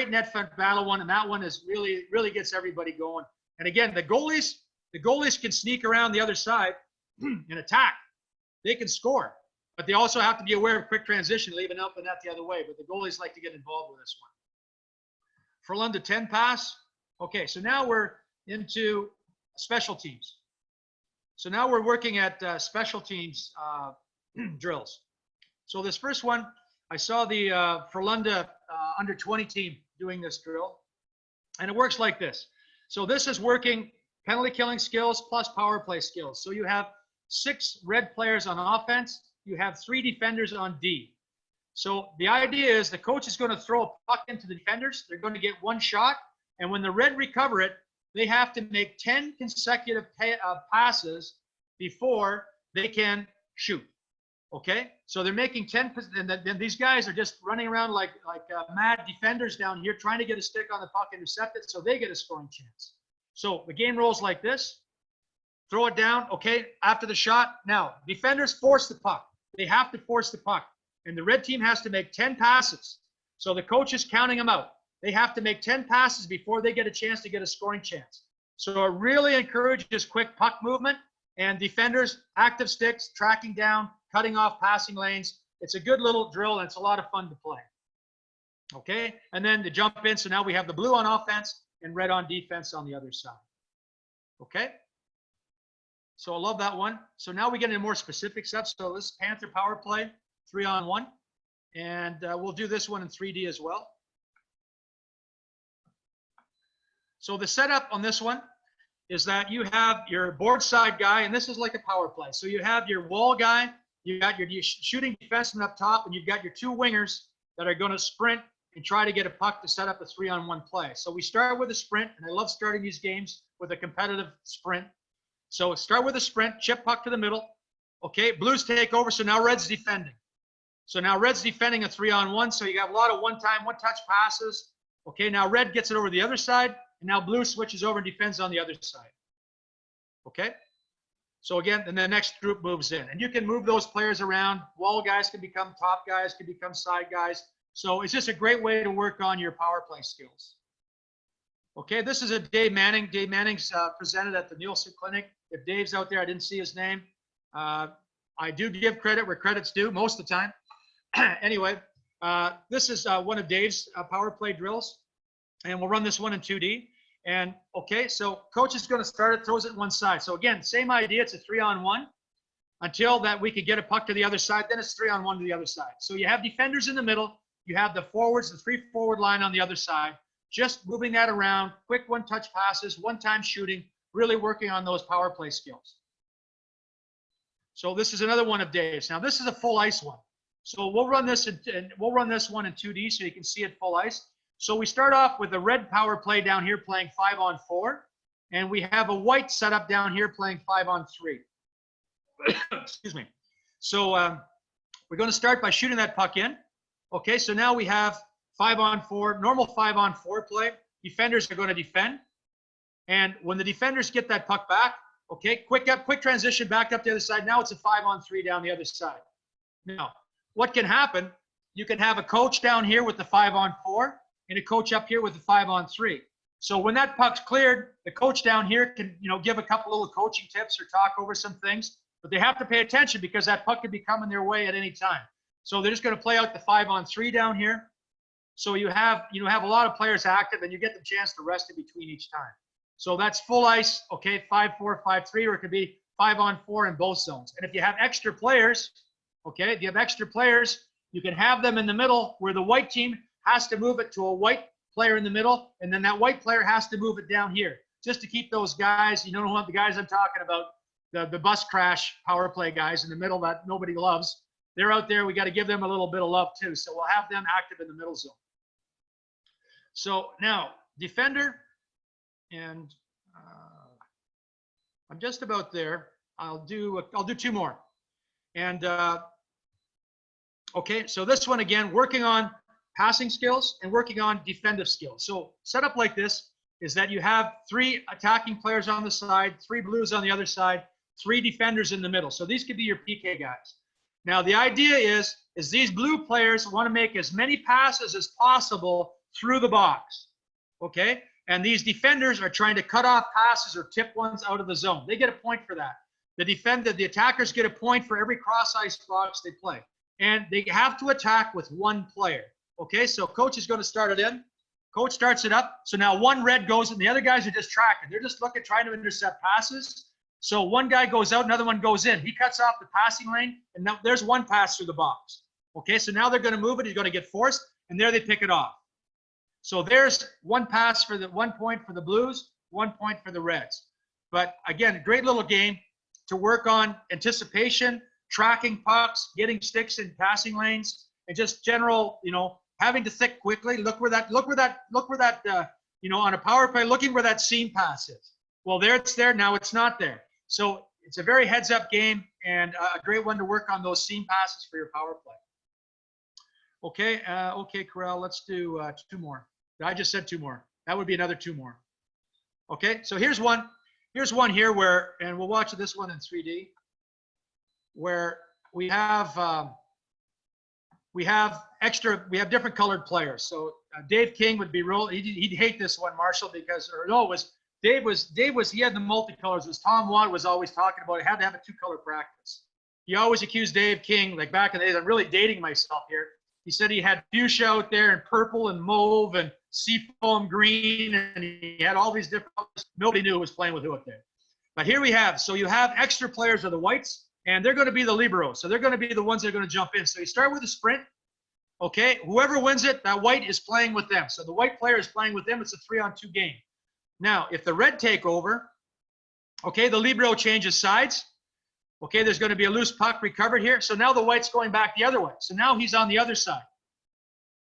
net front battle one, and that one is really gets everybody going. And again, the goalies can sneak around the other side and attack. They can score, but they also have to be aware of quick transition, leaving out the net the other way. But the goalies like to get involved with this one. Furlong to 10 pass. Okay, so now we're into special teams. So now we're working at special teams drills. So this first one, I saw the Frölunda under 20 team doing this drill, and it works like this. So this is working penalty killing skills plus power play skills. So you have 6 red players on offense. You have 3 defenders on D. So the idea is the coach is going to throw a puck into the defenders. They're going to get 1 shot, and when the red recover it, they have to make 10 consecutive passes before they can shoot. Okay, so they're making 10, and then these guys are just running around like mad defenders down here trying to get a stick on the puck, intercept it, so they get a scoring chance. So the game rolls like this. Throw it down, okay, after the shot. Now, defenders force the puck. They have to force the puck, and the red team has to make 10 passes. So the coach is counting them out. They have to make 10 passes before they get a chance to get a scoring chance. So it really encourages quick puck movement, and defenders, active sticks, tracking down, cutting off passing lanes. It's a good little drill, and it's a lot of fun to play. Okay, and then the jump in. So now we have the blue on offense and red on defense on the other side. Okay, so I love that one. So now we get into more specific stuff. So this is Panther power play, 3-on-1, and we'll do this one in 3D as well. So the setup on this one is that you have your board side guy, and this is like a power play. So you have your wall guy, you got your shooting defenseman up top, and you've got your 2 wingers that are going to sprint and try to get a puck to set up a 3-on-1 play. So we start with a sprint, and I love starting these games with a competitive sprint. So start with a sprint, chip puck to the middle. Okay, Blues take over, so now Red's defending. So now Red's defending a 3-on-1, so you got a lot of one-time, one-touch passes. Okay, now Red gets it over the other side, and now Blue switches over and defends on the other side. Okay? So again, then the next group moves in. And you can move those players around. Wall guys can become top guys, can become side guys. So it's just a great way to work on your power play skills. Okay, this is a Dave Manning. Dave Manning's presented at the Nielsen Clinic. If Dave's out there, I didn't see his name. I do give credit where credit's due most of the time. Anyway, this is one of Dave's power play drills. And we'll run this one in 2D. And okay, so coach is going to start it, throws it one side. So again, same idea. It's a 3-on-1. until that we could get a puck to the other side. Then it's 3-on-1 to the other side. So you have defenders in the middle. You have the forwards, the 3-forward line on the other side. Just moving that around, quick one-touch passes, one-time shooting, really working on those power play skills. So this is another one of Dave's. Now this is a full ice one. So we'll run this one in 2D so you can see it full ice. So we start off with the red power play down here playing 5-on-4, and we have a white setup down here playing 5-on-3. Excuse me. So we're going to start by shooting that puck in. Okay, so now we have 5-on-4, normal 5-on-4 play. Defenders are going to defend. And when the defenders get that puck back, okay, quick transition back up the other side. Now it's a 5-on-3 down the other side. Now, what can happen, you can have a coach down here with the 5-on-4 and a coach up here with the 5-on-3. So when that puck's cleared, the coach down here can, give a couple little coaching tips or talk over some things, but they have to pay attention because that puck could be coming their way at any time. So they're just going to play out the 5-on-3 down here. So you have a lot of players active, and you get the chance to rest in between each time. So that's full ice, okay, 5-4, 5-3, or it could be 5-on-4 in both zones. And if you have extra players, okay, if you have extra players, you can have them in the middle where the white team has to move it to a white player in the middle, and then that white player has to move it down here just to keep those guys, the guys I'm talking about, the bus crash power play guys in the middle that nobody loves. They're out there. We got to give them a little bit of love too. So we'll have them active in the middle zone. So now defender, and I'm just about there. I'll do 2 more. And okay, so this one again, working on passing skills and working on defensive skills. So set up like this is that you have 3 attacking players on the side, 3 blues on the other side, 3 defenders in the middle. So these could be your PK guys. Now the idea is these blue players want to make as many passes as possible through the box, okay? And these defenders are trying to cut off passes or tip ones out of the zone. They get a point for that. The attackers get a point for every cross ice box they play. And they have to attack with 1 player. Okay, so coach is going to start it in. Coach starts it up. So now 1 red goes, and the other guys are just tracking. They're just trying to intercept passes. So 1 guy goes out, another one goes in. He cuts off the passing lane, and now there's 1 pass through the box. Okay, so now they're going to move it. He's going to get forced, and there they pick it off. So there's 1 pass for the 1 point for the Blues, 1 point for the Reds. But again, great little game to work on anticipation, tracking pucks, getting sticks in passing lanes, and just general, having to think quickly. Look where that, on a power play, looking where that seam pass is. Well, there it's there. Now it's not there. So it's a very heads-up game and a great one to work on those seam passes for your power play. Okay, Corral, let's do 2 more. I just said 2 more. That would be another 2 more. Okay, so here's one. Here's one here where, and we'll watch this one in 3D, where we have different colored players. So Dave King would be real. He'd hate this one, Marshall, because he had the multicolors. It was Tom Watt was always talking about it. Had to have a 2-color practice. He always accused Dave King, like back in the days. I'm really dating myself here. He said he had fuchsia out there and purple and mauve and seafoam green, and he had all these different colors. Nobody knew who was playing with who up there. But here we have, so you have extra players are the whites, and they're going to be the liberos. So they're going to be the ones that are going to jump in. So you start with a sprint. Okay, whoever wins it, that white is playing with them. So the white player is playing with them. It's a 3-on-2 game. Now, if the red take over, okay, the libero changes sides. Okay, there's going to be a loose puck recovered here. So now the white's going back the other way. So now he's on the other side.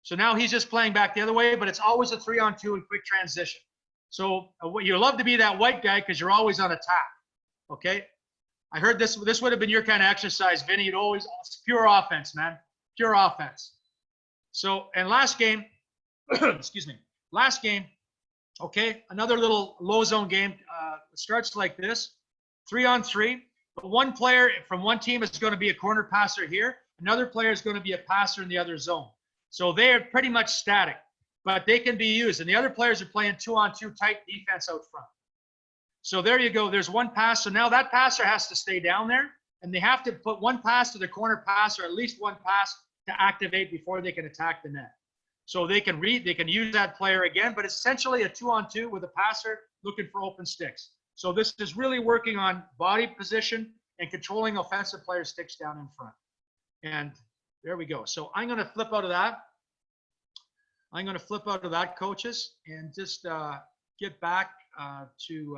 So now he's just playing back the other way, but it's always a 3-on-2 and quick transition. So you love to be that white guy because you're always on attack. Okay, I heard this would have been your kind of exercise, Vinny. You'd always, it's pure offense, man, pure offense. So, and last game, excuse me, last game, okay, another little low zone game. It starts like this, 3-on-3. But 1 player from 1 team is going to be a corner passer here. Another player is going to be a passer in the other zone. So they are pretty much static, but they can be used. And the other players are playing 2-on-2 tight defense out front. So there you go. There's 1 pass. So now that passer has to stay down there, and they have to put 1 pass to the corner pass, or at least 1 pass to activate before they can attack the net. So they can use that player again, but essentially a 2-on-2 with a passer looking for open sticks. So this is really working on body position, and controlling offensive players' sticks down in front. And there we go. So I'm going to flip out of that. I'm going to flip out of that, coaches, and just get back to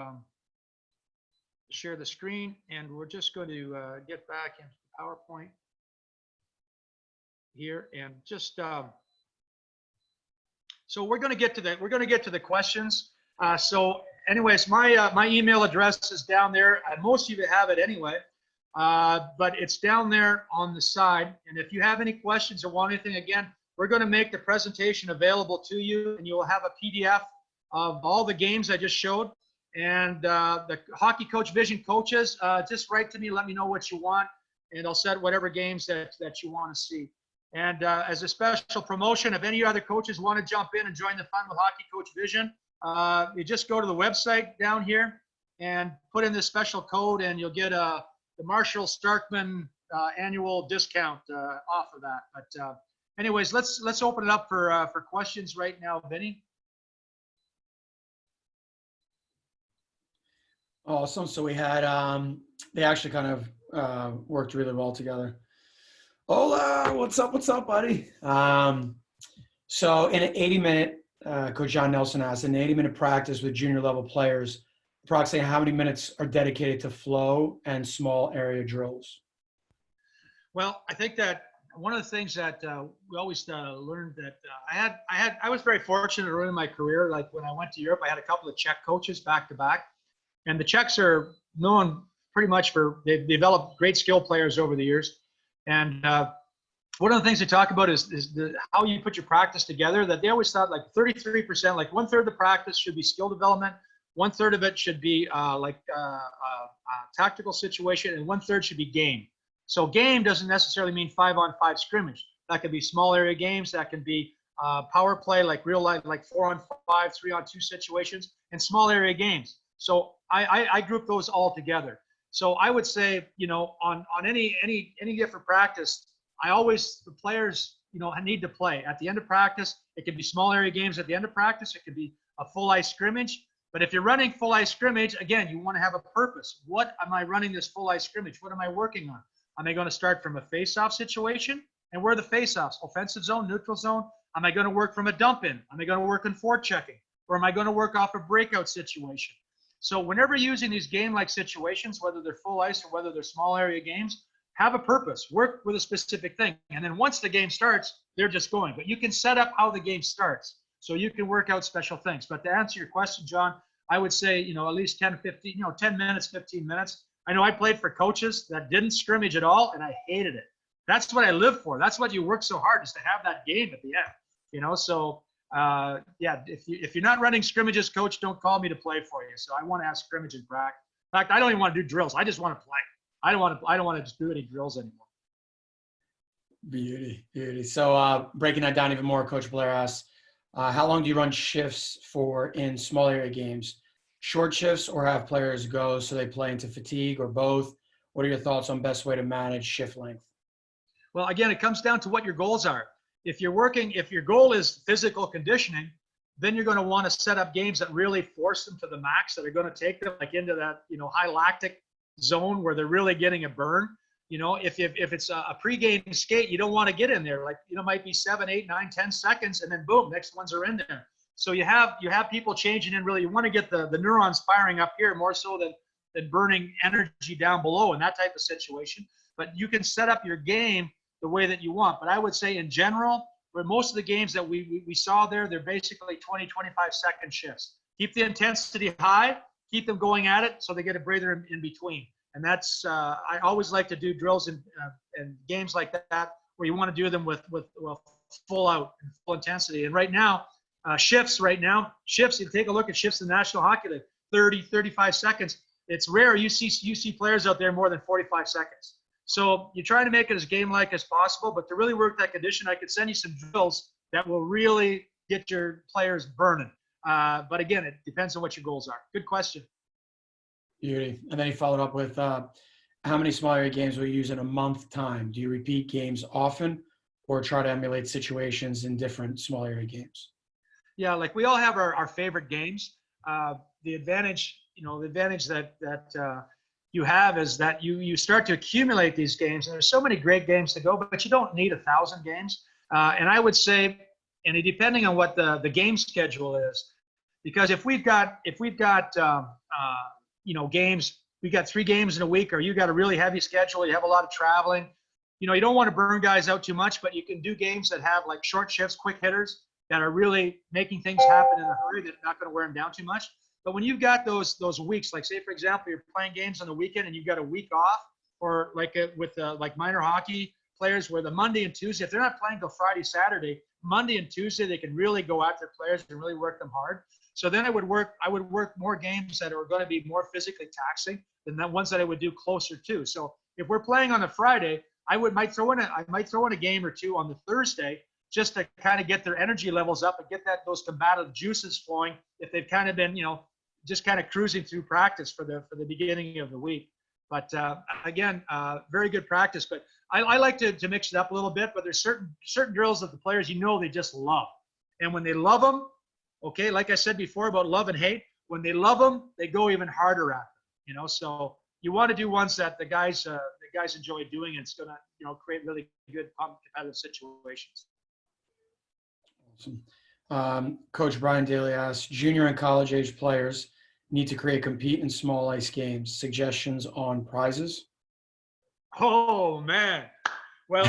share the screen. And we're just going to get back into the PowerPoint here, and just so we're going to get to the questions. So anyways, my email address is down there. Most of you have it anyway, but it's down there on the side. And if you have any questions or want anything, again, we're going to make the presentation available to you, and you will have a PDF of all the games I just showed. And the Hockey Coach Vision coaches, just write to me, let me know what you want, and I'll set whatever games that you want to see. And as a special promotion, if any other coaches want to jump in and join the fun with Hockey Coach Vision, you just go to the website down here and put in this special code, and you'll get the Marshall Starkman annual discount off of that. But anyways, let's open it up for questions right now, Vinny. Awesome. So we had they actually kind of worked really well together. Hola, what's up, buddy? So in an 80-minute, Coach John Nelson asked, in an 80-minute practice with junior level players, approximately how many minutes are dedicated to flow and small area drills? Well, I think that one of the things that we always learned that I was very fortunate early in my career. Like when I went to Europe, I had a couple of Czech coaches back to back, and the Czechs are known pretty much for they've developed great skill players over the years. And one of the things they talk about is how you put your practice together, that they always thought like 33%, like 1/3 of the practice should be skill development, 1/3 of it should be tactical situation, and 1/3 should be game. So game doesn't necessarily mean 5-on-5 scrimmage. That could be small area games. That can be power play, like real life, like 4-on-5, 3-on-2 situations, and small area games. So I group those all together. So I would say, on any different practice, the players, need to play. At the end of practice, it could be small area games at the end of practice. It could be a full ice scrimmage. But if you're running full ice scrimmage, again, you want to have a purpose. What am I running this full ice scrimmage? What am I working on? Am I going to start from a face-off situation? And where are the face-offs? Offensive zone, neutral zone? Am I going to work from a dump in? Am I going to work in forechecking? Or am I going to work off a breakout situation? So whenever using these game-like situations, whether they're full ice or whether they're small area games, have a purpose, work with a specific thing. And then once the game starts, they're just going. But you can set up how the game starts so you can work out special things. But to answer your question, John, I would say, at least 10 minutes, 15 minutes. I know I played for coaches that didn't scrimmage at all, and I hated it. That's what I live for. That's what you work so hard, is to have that game at the end, So if you're not running scrimmages, coach, don't call me to play for you. So I want to have scrimmage and practice. In fact, I don't even want to do drills. I just want to play. I don't want to just do any drills anymore. Beauty. So breaking that down even more, Coach Blair asks, how long do you run shifts for in small area games? Short shifts, or have players go so they play into fatigue, or both? What are your thoughts on best way to manage shift length? Well, again, it comes down to what your goals are. If your goal is physical conditioning, then you're going to want to set up games that really force them to the max, that are going to take them like into that, high lactic zone where they're really getting a burn. If it's a pregame skate, you don't want to get in there. Like, might be 7, 8, 9, 10 seconds, and then boom, next ones are in there. So you have people changing in. Really, you want to get the neurons firing up here more so than burning energy down below in that type of situation. But you can set up your game the way that you want. But I would say in general, where most of the games that we saw there, they're basically 20, 25-second shifts. Keep the intensity high, keep them going at it so they get a breather in between. And that's, I always like to do drills and games like that where you want to do them with full out and full intensity. And right now, shifts, you take a look at shifts in the National Hockey League, 30, 35 seconds. It's rare you see players out there more than 45 seconds. So you try to make it as game-like as possible, but to really work that condition, I could send you some drills that will really get your players burning. But again, it depends on what your goals are. Good question. Beauty. And then he followed up with, how many small area games will you use in a month time? Do you repeat games often, or try to emulate situations in different small area games? Yeah, like we all have our favorite games. The advantage that you have is that you start to accumulate these games, and there's so many great games to go, but you don't need 1,000 games. And I would say, and depending on what the game schedule is, because if we've got games, we got 3 games in a week, or you got a really heavy schedule, you have a lot of traveling, you don't want to burn guys out too much, but you can do games that have like short shifts, quick hitters that are really making things happen in a hurry that are not going to wear them down too much. But when you've got those weeks, like say for example, you're playing games on the weekend and you've got a week off, or like with minor hockey players where the Monday and Tuesday, if they're not playing till Friday, Saturday, Monday and Tuesday they can really go at their players and really work them hard. So then I would work more games that are going to be more physically taxing than the ones that I would do closer to. So if we're playing on a Friday, I might throw in a game or 2 on the Thursday just to kind of get their energy levels up and get those combative juices flowing if they've kind of been, just kind of cruising through practice for the beginning of the week. But again, very good practice. But I like to mix it up a little bit. But there's certain drills that the players they just love, and when they love them, okay, like I said before about love and hate, when they love them, they go even harder at them. So you want to do ones that the guys enjoy doing, and it's going to create really good competitive situations. Awesome. Coach Brian Daly asks, junior and college age players need to compete in small ice games. Suggestions on prizes? Oh man, well,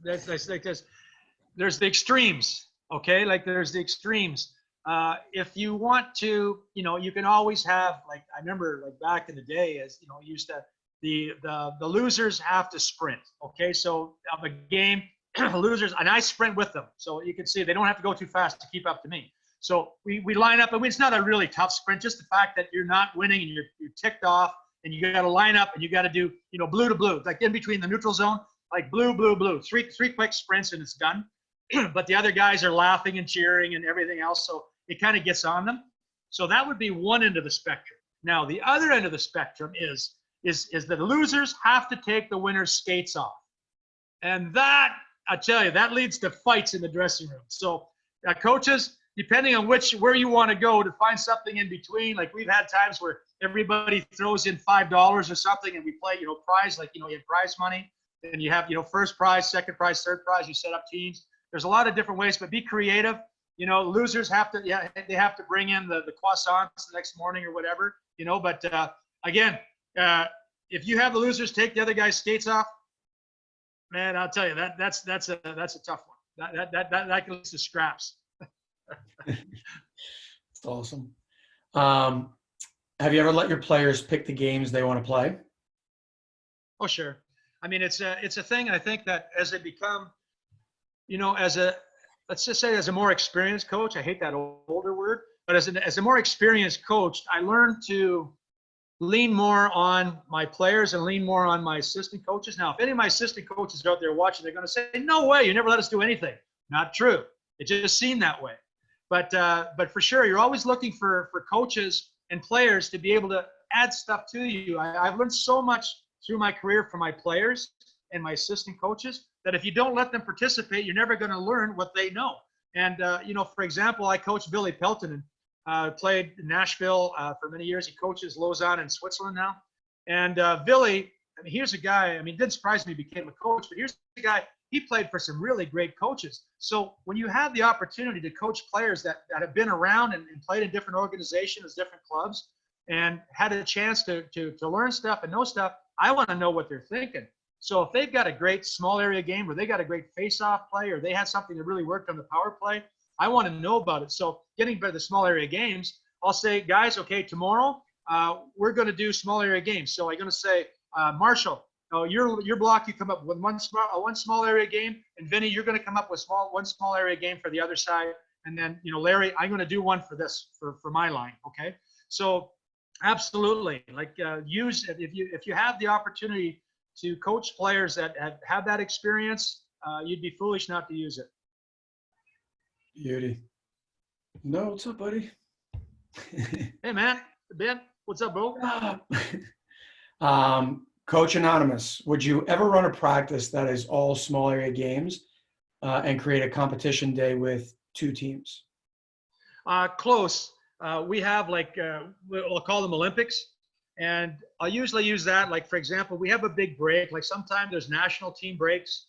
there's the extremes. Okay, like there's the extremes. If you want to, you can always have, like I remember like back in the day, as used to the losers have to sprint. Okay, so of a game, losers, and I sprint with them. So you can see they don't have to go too fast to keep up to me. So we line up, and it's not a really tough sprint, just the fact that you're not winning and you're ticked off, and you got to line up and you got to do, blue to blue, like in between the neutral zone, like blue, blue, blue, three quick sprints and it's done. But the other guys are laughing and cheering and everything else. So it kind of gets on them. So that would be one end of the spectrum. Now, the other end of the spectrum is that the losers have to take the winner's skates off. And that, I tell you, that leads to fights in the dressing room. So coaches, depending on where you want to go to find something in between, like we've had times where everybody throws in $5 or something and we play, prize, like, you have prize money and you have, first prize, second prize, third prize, you set up teams. There's a lot of different ways, but be creative. Losers have to, they have to bring in the croissants the next morning or whatever, but again, if you have the losers take the other guy's skates off, man, I'll tell you that's a tough one. That leads to scraps. That's awesome. Have you ever let your players pick the games they want to play? Oh, sure. I mean, it's a thing. I think that as they become, let's just say as a more experienced coach, I hate that older word, but as a more experienced coach, I learned to lean more on my players and lean more on my assistant coaches. Now, if any of my assistant coaches are out there watching, they're going to say, no way, you never let us do anything. Not true. It just seemed that way. But for sure, you're always looking for coaches and players to be able to add stuff to you. I've learned so much through my career from my players and my assistant coaches that if you don't let them participate, you're never going to learn what they know. And, for example, I coached Billy Peltonen, played in Nashville for many years. He coaches Lausanne in Switzerland now. And Billy, I mean, here's a guy, I mean, it didn't surprise me he became a coach, but here's the guy, he played for some really great coaches. So when you have the opportunity to coach players that have been around and played in different organizations, different clubs, and had a chance to learn stuff and know stuff, I want to know what they're thinking. So if they've got a great small area game or they got a great face-off play or they had something that really worked on the power play, I want to know about it. So getting by the small area games, I'll say, guys, okay, tomorrow we're going to do small area games. So I'm going to say, Marshall, your block, you come up with one small area game, and Vinny, you're going to come up with one small area game for the other side, and then Larry, I'm going to do one for this for my line. Okay, so absolutely, like use if you have the opportunity to coach players that have that experience, you'd be foolish not to use it. Beauty. No, what's up, buddy? Hey man, Ben, what's up, bro? Coach Anonymous, would you ever run a practice that is all small area games and create a competition day with 2 teams? Close. We have we'll call them Olympics. And I'll usually use that. Like, for example, we have a big break. Like sometimes there's national team breaks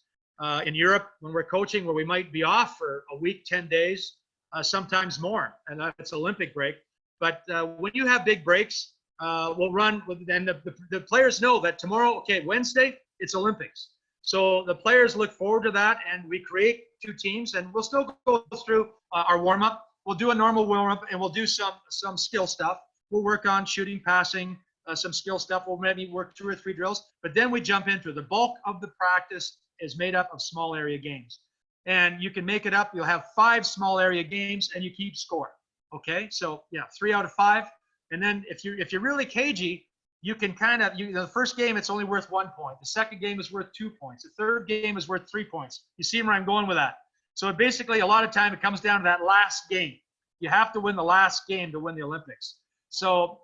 in Europe when we're coaching where we might be off for a week, 10 days, sometimes more. And that's Olympic break. But when you have big breaks, we'll run. And the players know that tomorrow, okay, Wednesday, it's Olympics. So the players look forward to that. And we create 2 teams. And we'll still go through our warm-up. We'll do a normal warm-up and we'll do some skill stuff. We'll work on shooting, passing, some skill stuff. We'll maybe work 2 or 3 drills, but then we jump into the bulk of the practice is made up of small area games. And you can make it up. You'll have 5 small area games and you keep score. Okay. So yeah, 3 out of 5. And then if you're really cagey, you can kind of, the first game, it's only worth 1 point. The second game is worth 2 points. The third game is worth 3 points. You see where I'm going with that? So basically a lot of time it comes down to that last game. You have to win the last game to win the Olympics. So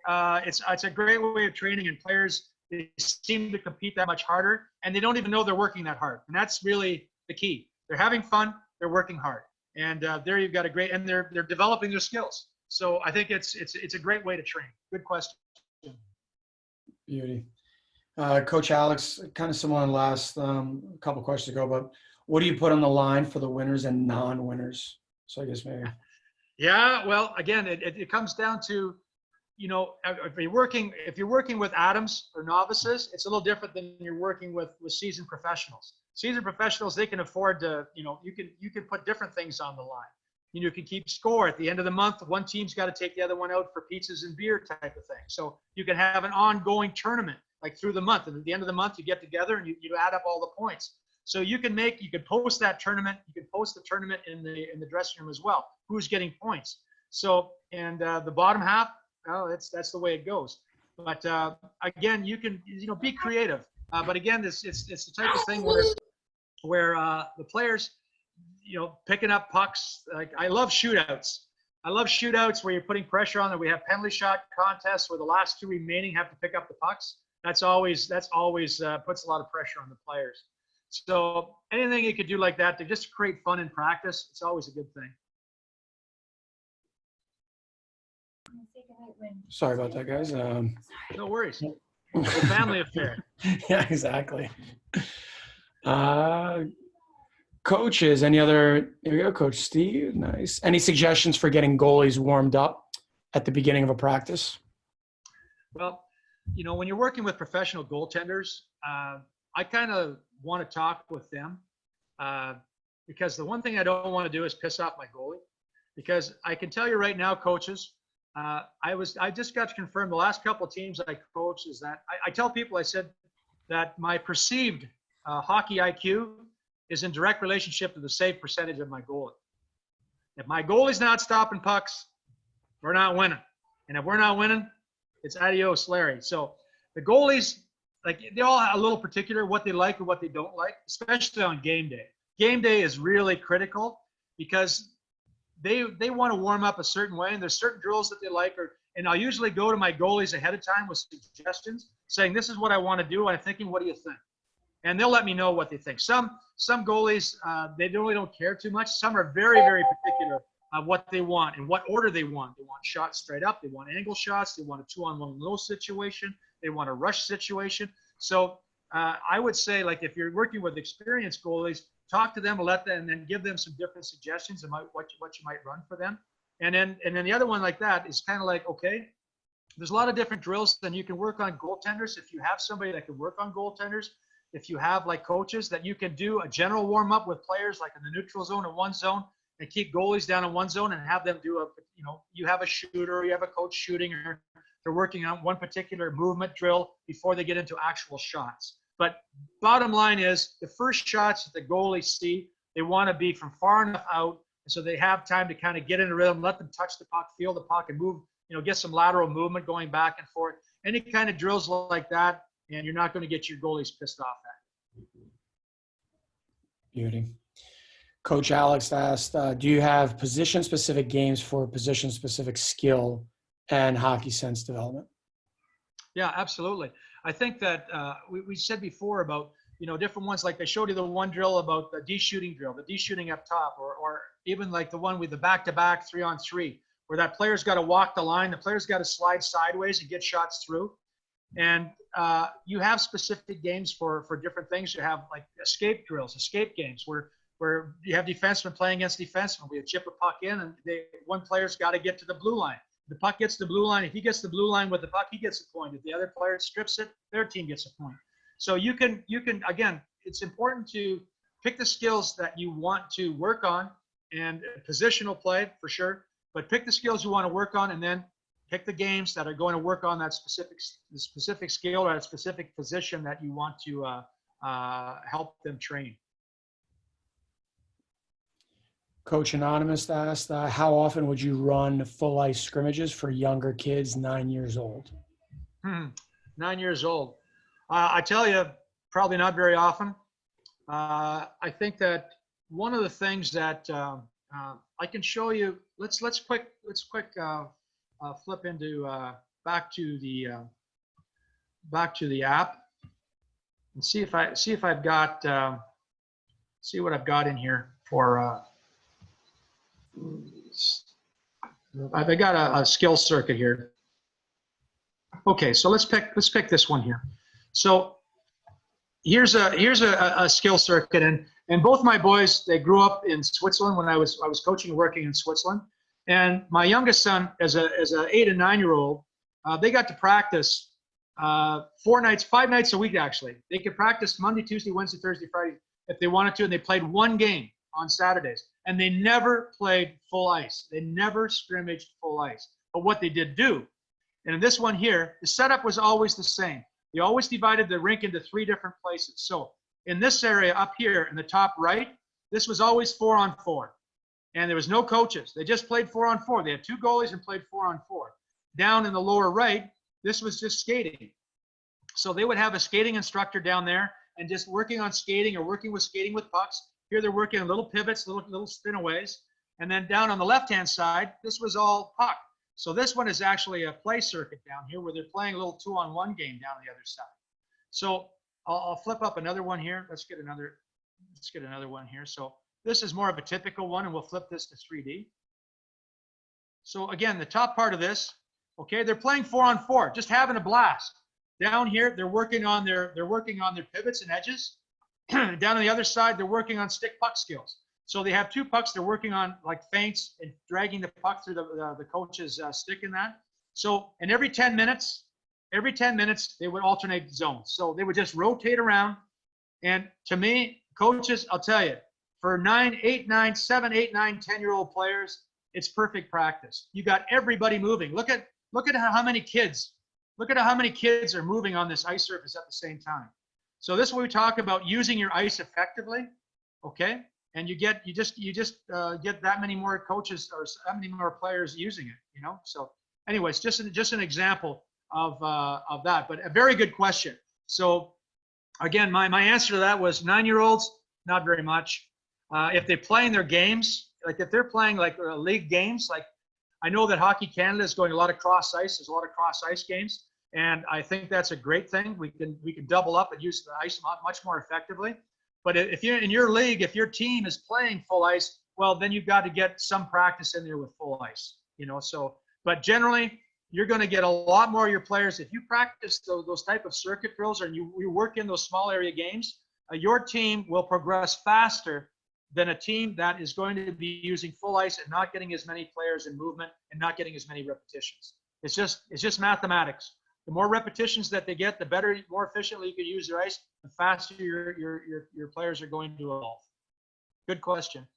it's a great way of training, and players, they seem to compete that much harder, and they don't even know they're working that hard. And that's really the key. They're having fun, they're working hard, and there you've got a great, and they're developing their skills. So I think it's a great way to train. Good question. Beauty. Coach Alex, kind of similar on last couple questions ago, but what do you put on the line for the winners and non-winners? So I guess maybe. Yeah, well, again, it comes down to, if you're working with Adams or novices, it's a little different than you're working with seasoned professionals. Seasoned professionals, they can afford to, you can put different things on the line. You can keep score at the end of the month. One team's got to take the other one out for pizzas and beer type of thing. So you can have an ongoing tournament like through the month, and at the end of the month you get together and you add up all the points. So you can post that tournament. You can post the tournament in the dressing room as well. Who's getting points? So and the bottom half. Oh, that's the way it goes. But again, you can be creative. But again, it's the type of thing where the players, picking up pucks. Like I love shootouts. I love shootouts where you're putting pressure on them. We have penalty shot contests where the last 2 remaining have to pick up the pucks. That's always puts a lot of pressure on the players. So anything you could do like that to just create fun in practice, it's always a good thing. Sorry about that, guys. No worries. It's a family affair. Yeah, exactly. Coaches, here we go, Coach Steve. Nice. Any suggestions for getting goalies warmed up at the beginning of a practice? Well, when you're working with professional goaltenders, I kind of want to talk with them because the one thing I don't want to do is piss off my goalie. Because I can tell you right now, coaches, I just got to confirm the last couple of teams I coached is that I tell people, I said that my perceived hockey IQ is in direct relationship to the save percentage of my goalie. If my goalie's not stopping pucks, we're not winning. And if we're not winning, it's adios, Larry. So the goalies, like they're all a little particular what they like or what they don't like, especially on game day. Game day is really critical because they want to warm up a certain way, and there's certain drills that they like, and I'll usually go to my goalies ahead of time with suggestions saying, this is what I want to do. I'm thinking, what do you think? And they'll let me know what they think. Some goalies, they really don't care too much. Some are very, very particular of what they want and what order they want. They want shots straight up. They want angle shots. They want a 2-on-1 low situation. They want a rush situation. So I would say, like, if you're working with experienced goalies, talk to them, and then give them some different suggestions about what you might run for them. And then the other one like that is kind of like, okay, there's a lot of different drills, and you can work on goaltenders. If you have somebody that can work on goaltenders, if you have like coaches that you can do a general warm up with players like in the neutral zone or one zone and keep goalies down in one zone and have them do you have a shooter, you have a coach shooting, or they're working on one particular movement drill before they get into actual shots. But bottom line is the first shots that the goalies see, they want to be from far enough out so they have time to kind of get in a rhythm, let them touch the puck, feel the puck, and move, get some lateral movement going back and forth. Any kind of drills like that, and you're not going to get your goalies pissed off at. Beauty. Coach Alex asked, do you have position-specific games for position-specific skill and hockey sense development? Yeah, absolutely. I think that we said before about, different ones, like I showed you the one drill about the de-shooting drill, the de-shooting up top, or even like the one with the back-to-back 3-on-3, where that player's got to walk the line, the player's got to slide sideways and get shots through. And you have specific games for different things. You have like escape drills, escape games where you have defensemen playing against defensemen. We chip a puck in, and one player's got to get to the blue line. The puck gets to the blue line. If he gets the blue line with the puck, he gets a point. If the other player strips it, their team gets a point. So you can again, it's important to pick the skills that you want to work on, and positional play for sure, but pick the skills you want to work on, and then pick the games that are going to work on that specific skill or that specific position that you want to help them train. Coach Anonymous asked, how often would you run full ice scrimmages for younger kids 9 years old? 9 years old. I tell you, probably not very often. I think that one of the things that I can show you. Let's quick flip into back to the app and see if I've got see what I've got in here for. I've got a skill circuit here. Okay, so let's pick this one here. So here's a skill circuit, and both my boys, they grew up in Switzerland when I was coaching and working in Switzerland. And my youngest son, as a 8 and 9 year old, they got to practice 5 nights a week actually. They could practice Monday, Tuesday, Wednesday, Thursday, Friday if they wanted to, and they played one game on Saturdays. And they never played full ice. They never scrimmaged full ice. But what they did do, and in this one here, the setup was always the same. They always divided the rink into 3 different places. So in this area up here in the top right, this was always 4-on-4. And there was no coaches. They just played 4-on-4. They had 2 goalies and played 4-on-4. Down in the lower right, this was just skating. So they would have a skating instructor down there and just working on skating or working with skating with pucks. Here they're working on little pivots, little spinaways. And then down on the left-hand side, this was all puck. So this one is actually a play circuit down here where they're playing a little 2-on-1 game down the other side. So I'll flip up another one here. Let's get another one here. So this is more of a typical one, and we'll flip this to 3D. So again, the top part of this, okay, they're playing 4-on-4, just having a blast. Down here, they're working on their pivots and edges. Down on the other side, they're working on stick puck skills. So they have 2 pucks they're working on, like feints and dragging the puck through the coach's stick in that. So, and every 10 minutes, they would alternate zones. So they would just rotate around. And to me, coaches, I'll tell you, for 7, 8, 9, 10-year-old players, it's perfect practice. You got everybody moving. Look at how many kids are moving on this ice surface at the same time. So this is what we talk about, using your ice effectively, okay? And you just get that many more coaches or that many more players using it, you know? So anyways, just an example of that, but a very good question. So again, my answer to that was 9-year-olds, not very much. If they play in their games, like if they're playing like league games, like I know that Hockey Canada is going a lot of cross ice. There's a lot of cross ice games. And I think that's a great thing. We can double up and use the ice much more effectively. But if you're in your league, if your team is playing full ice, well, then you've got to get some practice in there with full ice, you know. So, but generally, you're going to get a lot more of your players if you practice those type of circuit drills and you work in those small area games. Your team will progress faster than a team that is going to be using full ice and not getting as many players in movement and not getting as many repetitions. It's just mathematics. The more repetitions that they get, the better, more efficiently you can use your ice, the faster your players are going to evolve. Good question.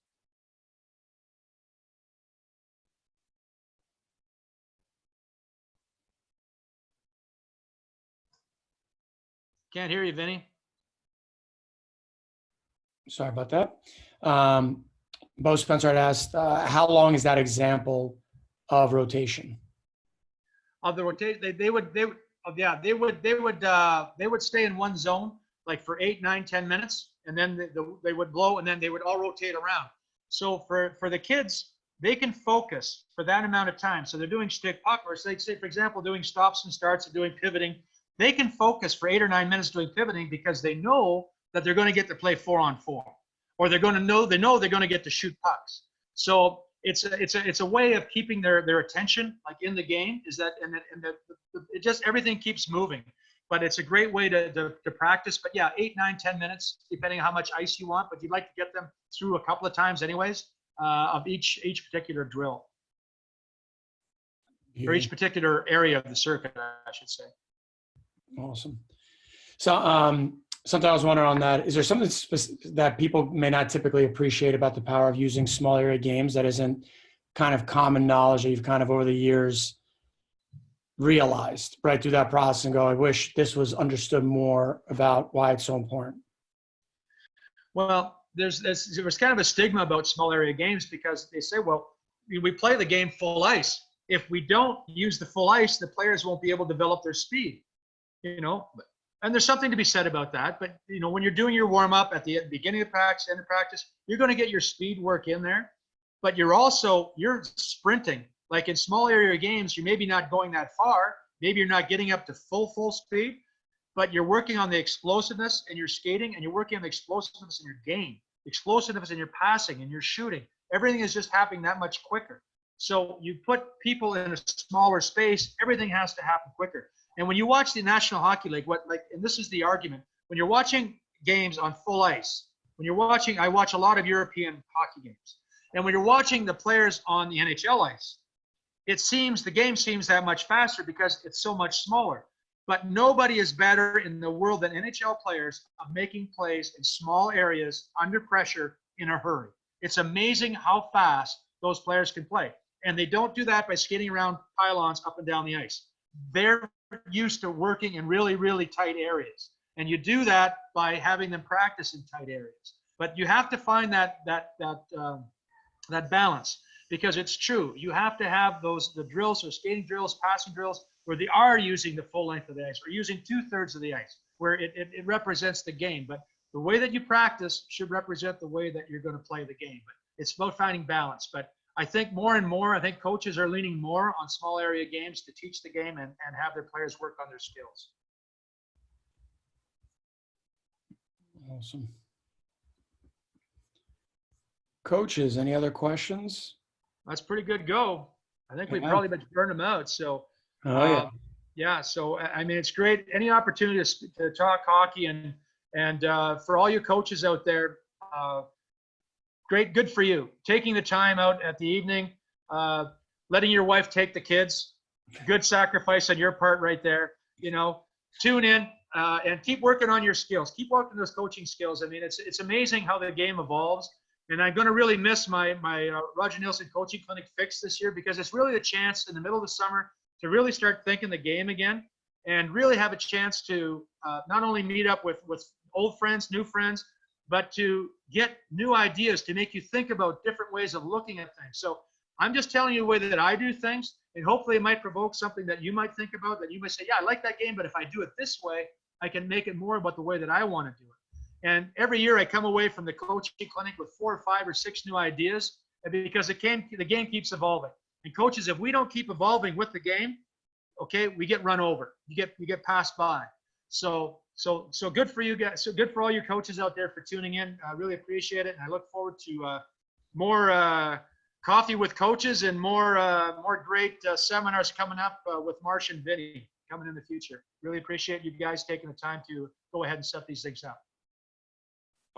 Can't hear you, Vinny. Sorry about that. Bo Spencer had asked, how long is that example of rotation? Of the rotation, they would stay in one zone like for 8, 9, 10 minutes, and then they would blow, and then they would all rotate around. So for the kids, they can focus for that amount of time. So they're doing stick puck, or say for example, doing stops and starts and doing pivoting. They can focus for 8 or 9 minutes doing pivoting because they know that they're going to get to play 4-on-4, or they're going to know they're going to get to shoot pucks. So it's a way of keeping their attention like in the game, is that and it just everything keeps moving. but it's a great way to practice. But yeah, 8, 9, 10 minutes, depending on how much ice you want. But you'd like to get them through a couple of times anyways, of each particular drill, or each particular area of the circuit, I should say. Awesome. So something I was wondering on that, is there something that people may not typically appreciate about the power of using small area games that isn't kind of common knowledge that you've kind of over the years realized right through that process and go, I wish this was understood more about why it's so important? Well, there's kind of a stigma about small area games because they say, well, we play the game full ice. If we don't use the full ice, the players won't be able to develop their speed, you know, and there's something to be said about that. But, you know, when you're doing your warm up at the beginning of practice, end of practice, you're going to get your speed work in there, but you're sprinting. Like in small area games, you're maybe not going that far. Maybe you're not getting up to full speed, but you're working on the explosiveness in your skating, and you're working on the explosiveness in your game, explosiveness in your passing and your shooting. Everything is just happening that much quicker. So you put people in a smaller space, everything has to happen quicker. And when you watch the National Hockey League, and this is the argument, when you're watching games on full ice, I watch a lot of European hockey games. And when you're watching the players on the NHL ice, the game seems that much faster because it's so much smaller. But nobody is better in the world than NHL players of making plays in small areas under pressure in a hurry. It's amazing how fast those players can play. And they don't do that by skating around pylons up and down the ice. They're used to working in really, really tight areas. And you do that by having them practice in tight areas. But you have to find that balance, because it's true. You have to have the drills, or skating drills, passing drills, where they are using the full length of the ice, or using 2/3 of the ice, where it represents the game. But the way that you practice should represent the way that you're going to play the game. But it's about finding balance. But I think more and more, I think coaches are leaning more on small area games to teach the game and have their players work on their skills. Awesome. Coaches, any other questions? That's pretty good go. I think we probably burned them out. So, yeah. So, I mean, it's great. Any opportunity to talk hockey, and for all you coaches out there, great, good for you. Taking the time out at the evening, letting your wife take the kids, good sacrifice on your part right there. You know, tune in and keep working on your skills. Keep working those coaching skills. I mean, it's amazing how the game evolves. And I'm going to really miss my Roger Nielsen Coaching Clinic Fix this year, because it's really a chance in the middle of the summer to really start thinking the game again, and really have a chance to not only meet up with old friends, new friends, but to get new ideas to make you think about different ways of looking at things. So I'm just telling you the way that I do things, and hopefully it might provoke something that you might think about, that you might say, yeah, I like that game, but if I do it this way, I can make it more about the way that I want to do it. And every year I come away from the coaching clinic with 4 or 5 or 6 new ideas, because the game keeps evolving. And coaches, if we don't keep evolving with the game, okay, we get run over. You get passed by. So good for you guys. So good for all your coaches out there for tuning in. I really appreciate it, and I look forward to more coffee with coaches and more great seminars coming up with Marsh and Vinny coming in the future. Really appreciate you guys taking the time to go ahead and set these things up.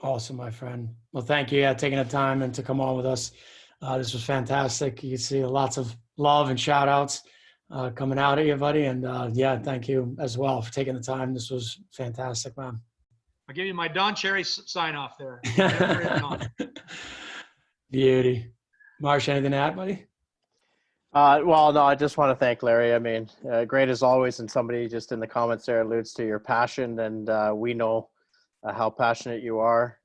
Awesome, my friend. Well, thank you. Yeah, taking the time and to come on with us. This was fantastic. You can see lots of love and shout outs coming out at you, buddy. And yeah, thank you as well for taking the time. This was fantastic, man. I'll give you my Don Cherry sign off there. Beauty. Marsh, anything to add, buddy? Well, no, I just want to thank Larry. I mean, great as always. And somebody just in the comments there alludes to your passion, and we know how passionate you are.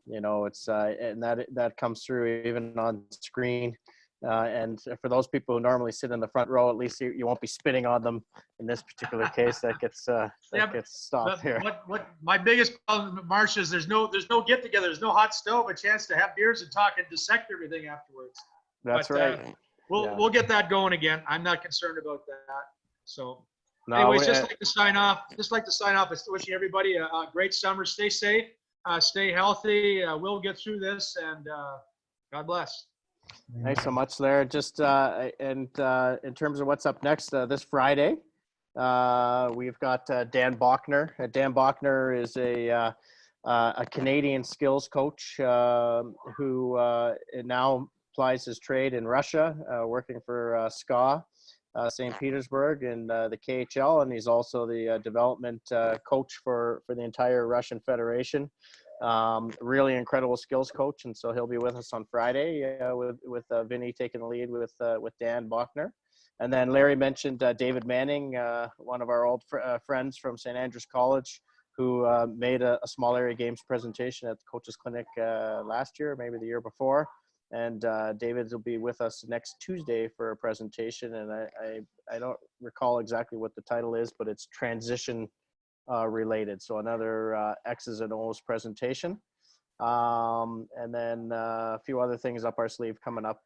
You know, it's and that comes through even on screen. And for those people who normally sit in the front row, at least you won't be spitting on them in this particular case. That gets gets stopped here. What my biggest problem, Marsh, is there's no get together. There's no hot stove, a chance to have beers and talk and dissect everything afterwards. That's right. We'll get that going again. I'm not concerned about that. So. Anyways, just like to sign off. Wishing everybody a great summer. Stay safe, stay healthy. We'll get through this, and God bless. Thanks so much, Larry. Just and in terms of what's up next, this Friday, we've got Dan Bachner. Dan Bachner is a Canadian skills coach who now applies his trade in Russia, working for SKA, St. Petersburg, and the KHL, and he's also the development coach for the entire Russian Federation. Really incredible skills coach, and so he'll be with us on Friday with Vinny taking the lead with Dan Bachner. And then Larry mentioned David Manning, one of our old friends from St. Andrews College, who made a small area games presentation at the Coaches Clinic last year, maybe the year before. And David will be with us next Tuesday for a presentation. And I don't recall exactly what the title is, but it's transition related. So another X's and O's presentation. And then a few other things up our sleeve coming up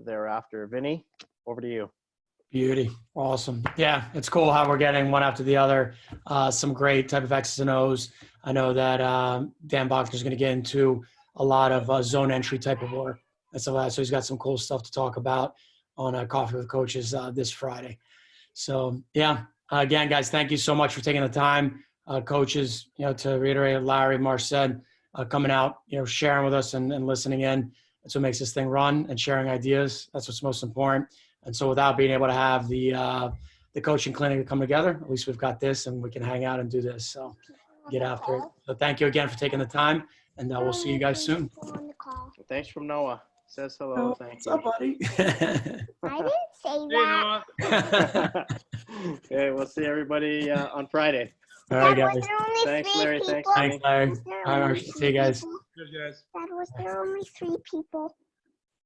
thereafter. Vinny, over to you. Beauty. Awesome. Yeah, it's cool how we're getting one after the other. Some great type of X's and O's. I know that Dan Bachner is going to get into a lot of zone entry type of work and stuff like that. So he's got some cool stuff to talk about on Coffee with Coaches this Friday. So, yeah, again, guys, thank you so much for taking the time. Coaches, to reiterate what Larry, Marsh said, coming out, sharing with us and listening in. That's what makes this thing run, and sharing ideas. That's what's most important. And so without being able to have the coaching clinic come together, at least we've got this and we can hang out and do this. So get after it. So thank you again for taking the time, and we'll see you guys soon. Thanks from Noah. Says hello. Thank What's up, buddy? I didn't say Hey, that. Noah. you. Okay, we'll see everybody on Friday. All right, Dad, was guys. there only Thanks, three Larry. people? Thanks, Thanks, Larry. Was there All right, only see you three guys. people? Good, guys. Dad, was there only 3 people?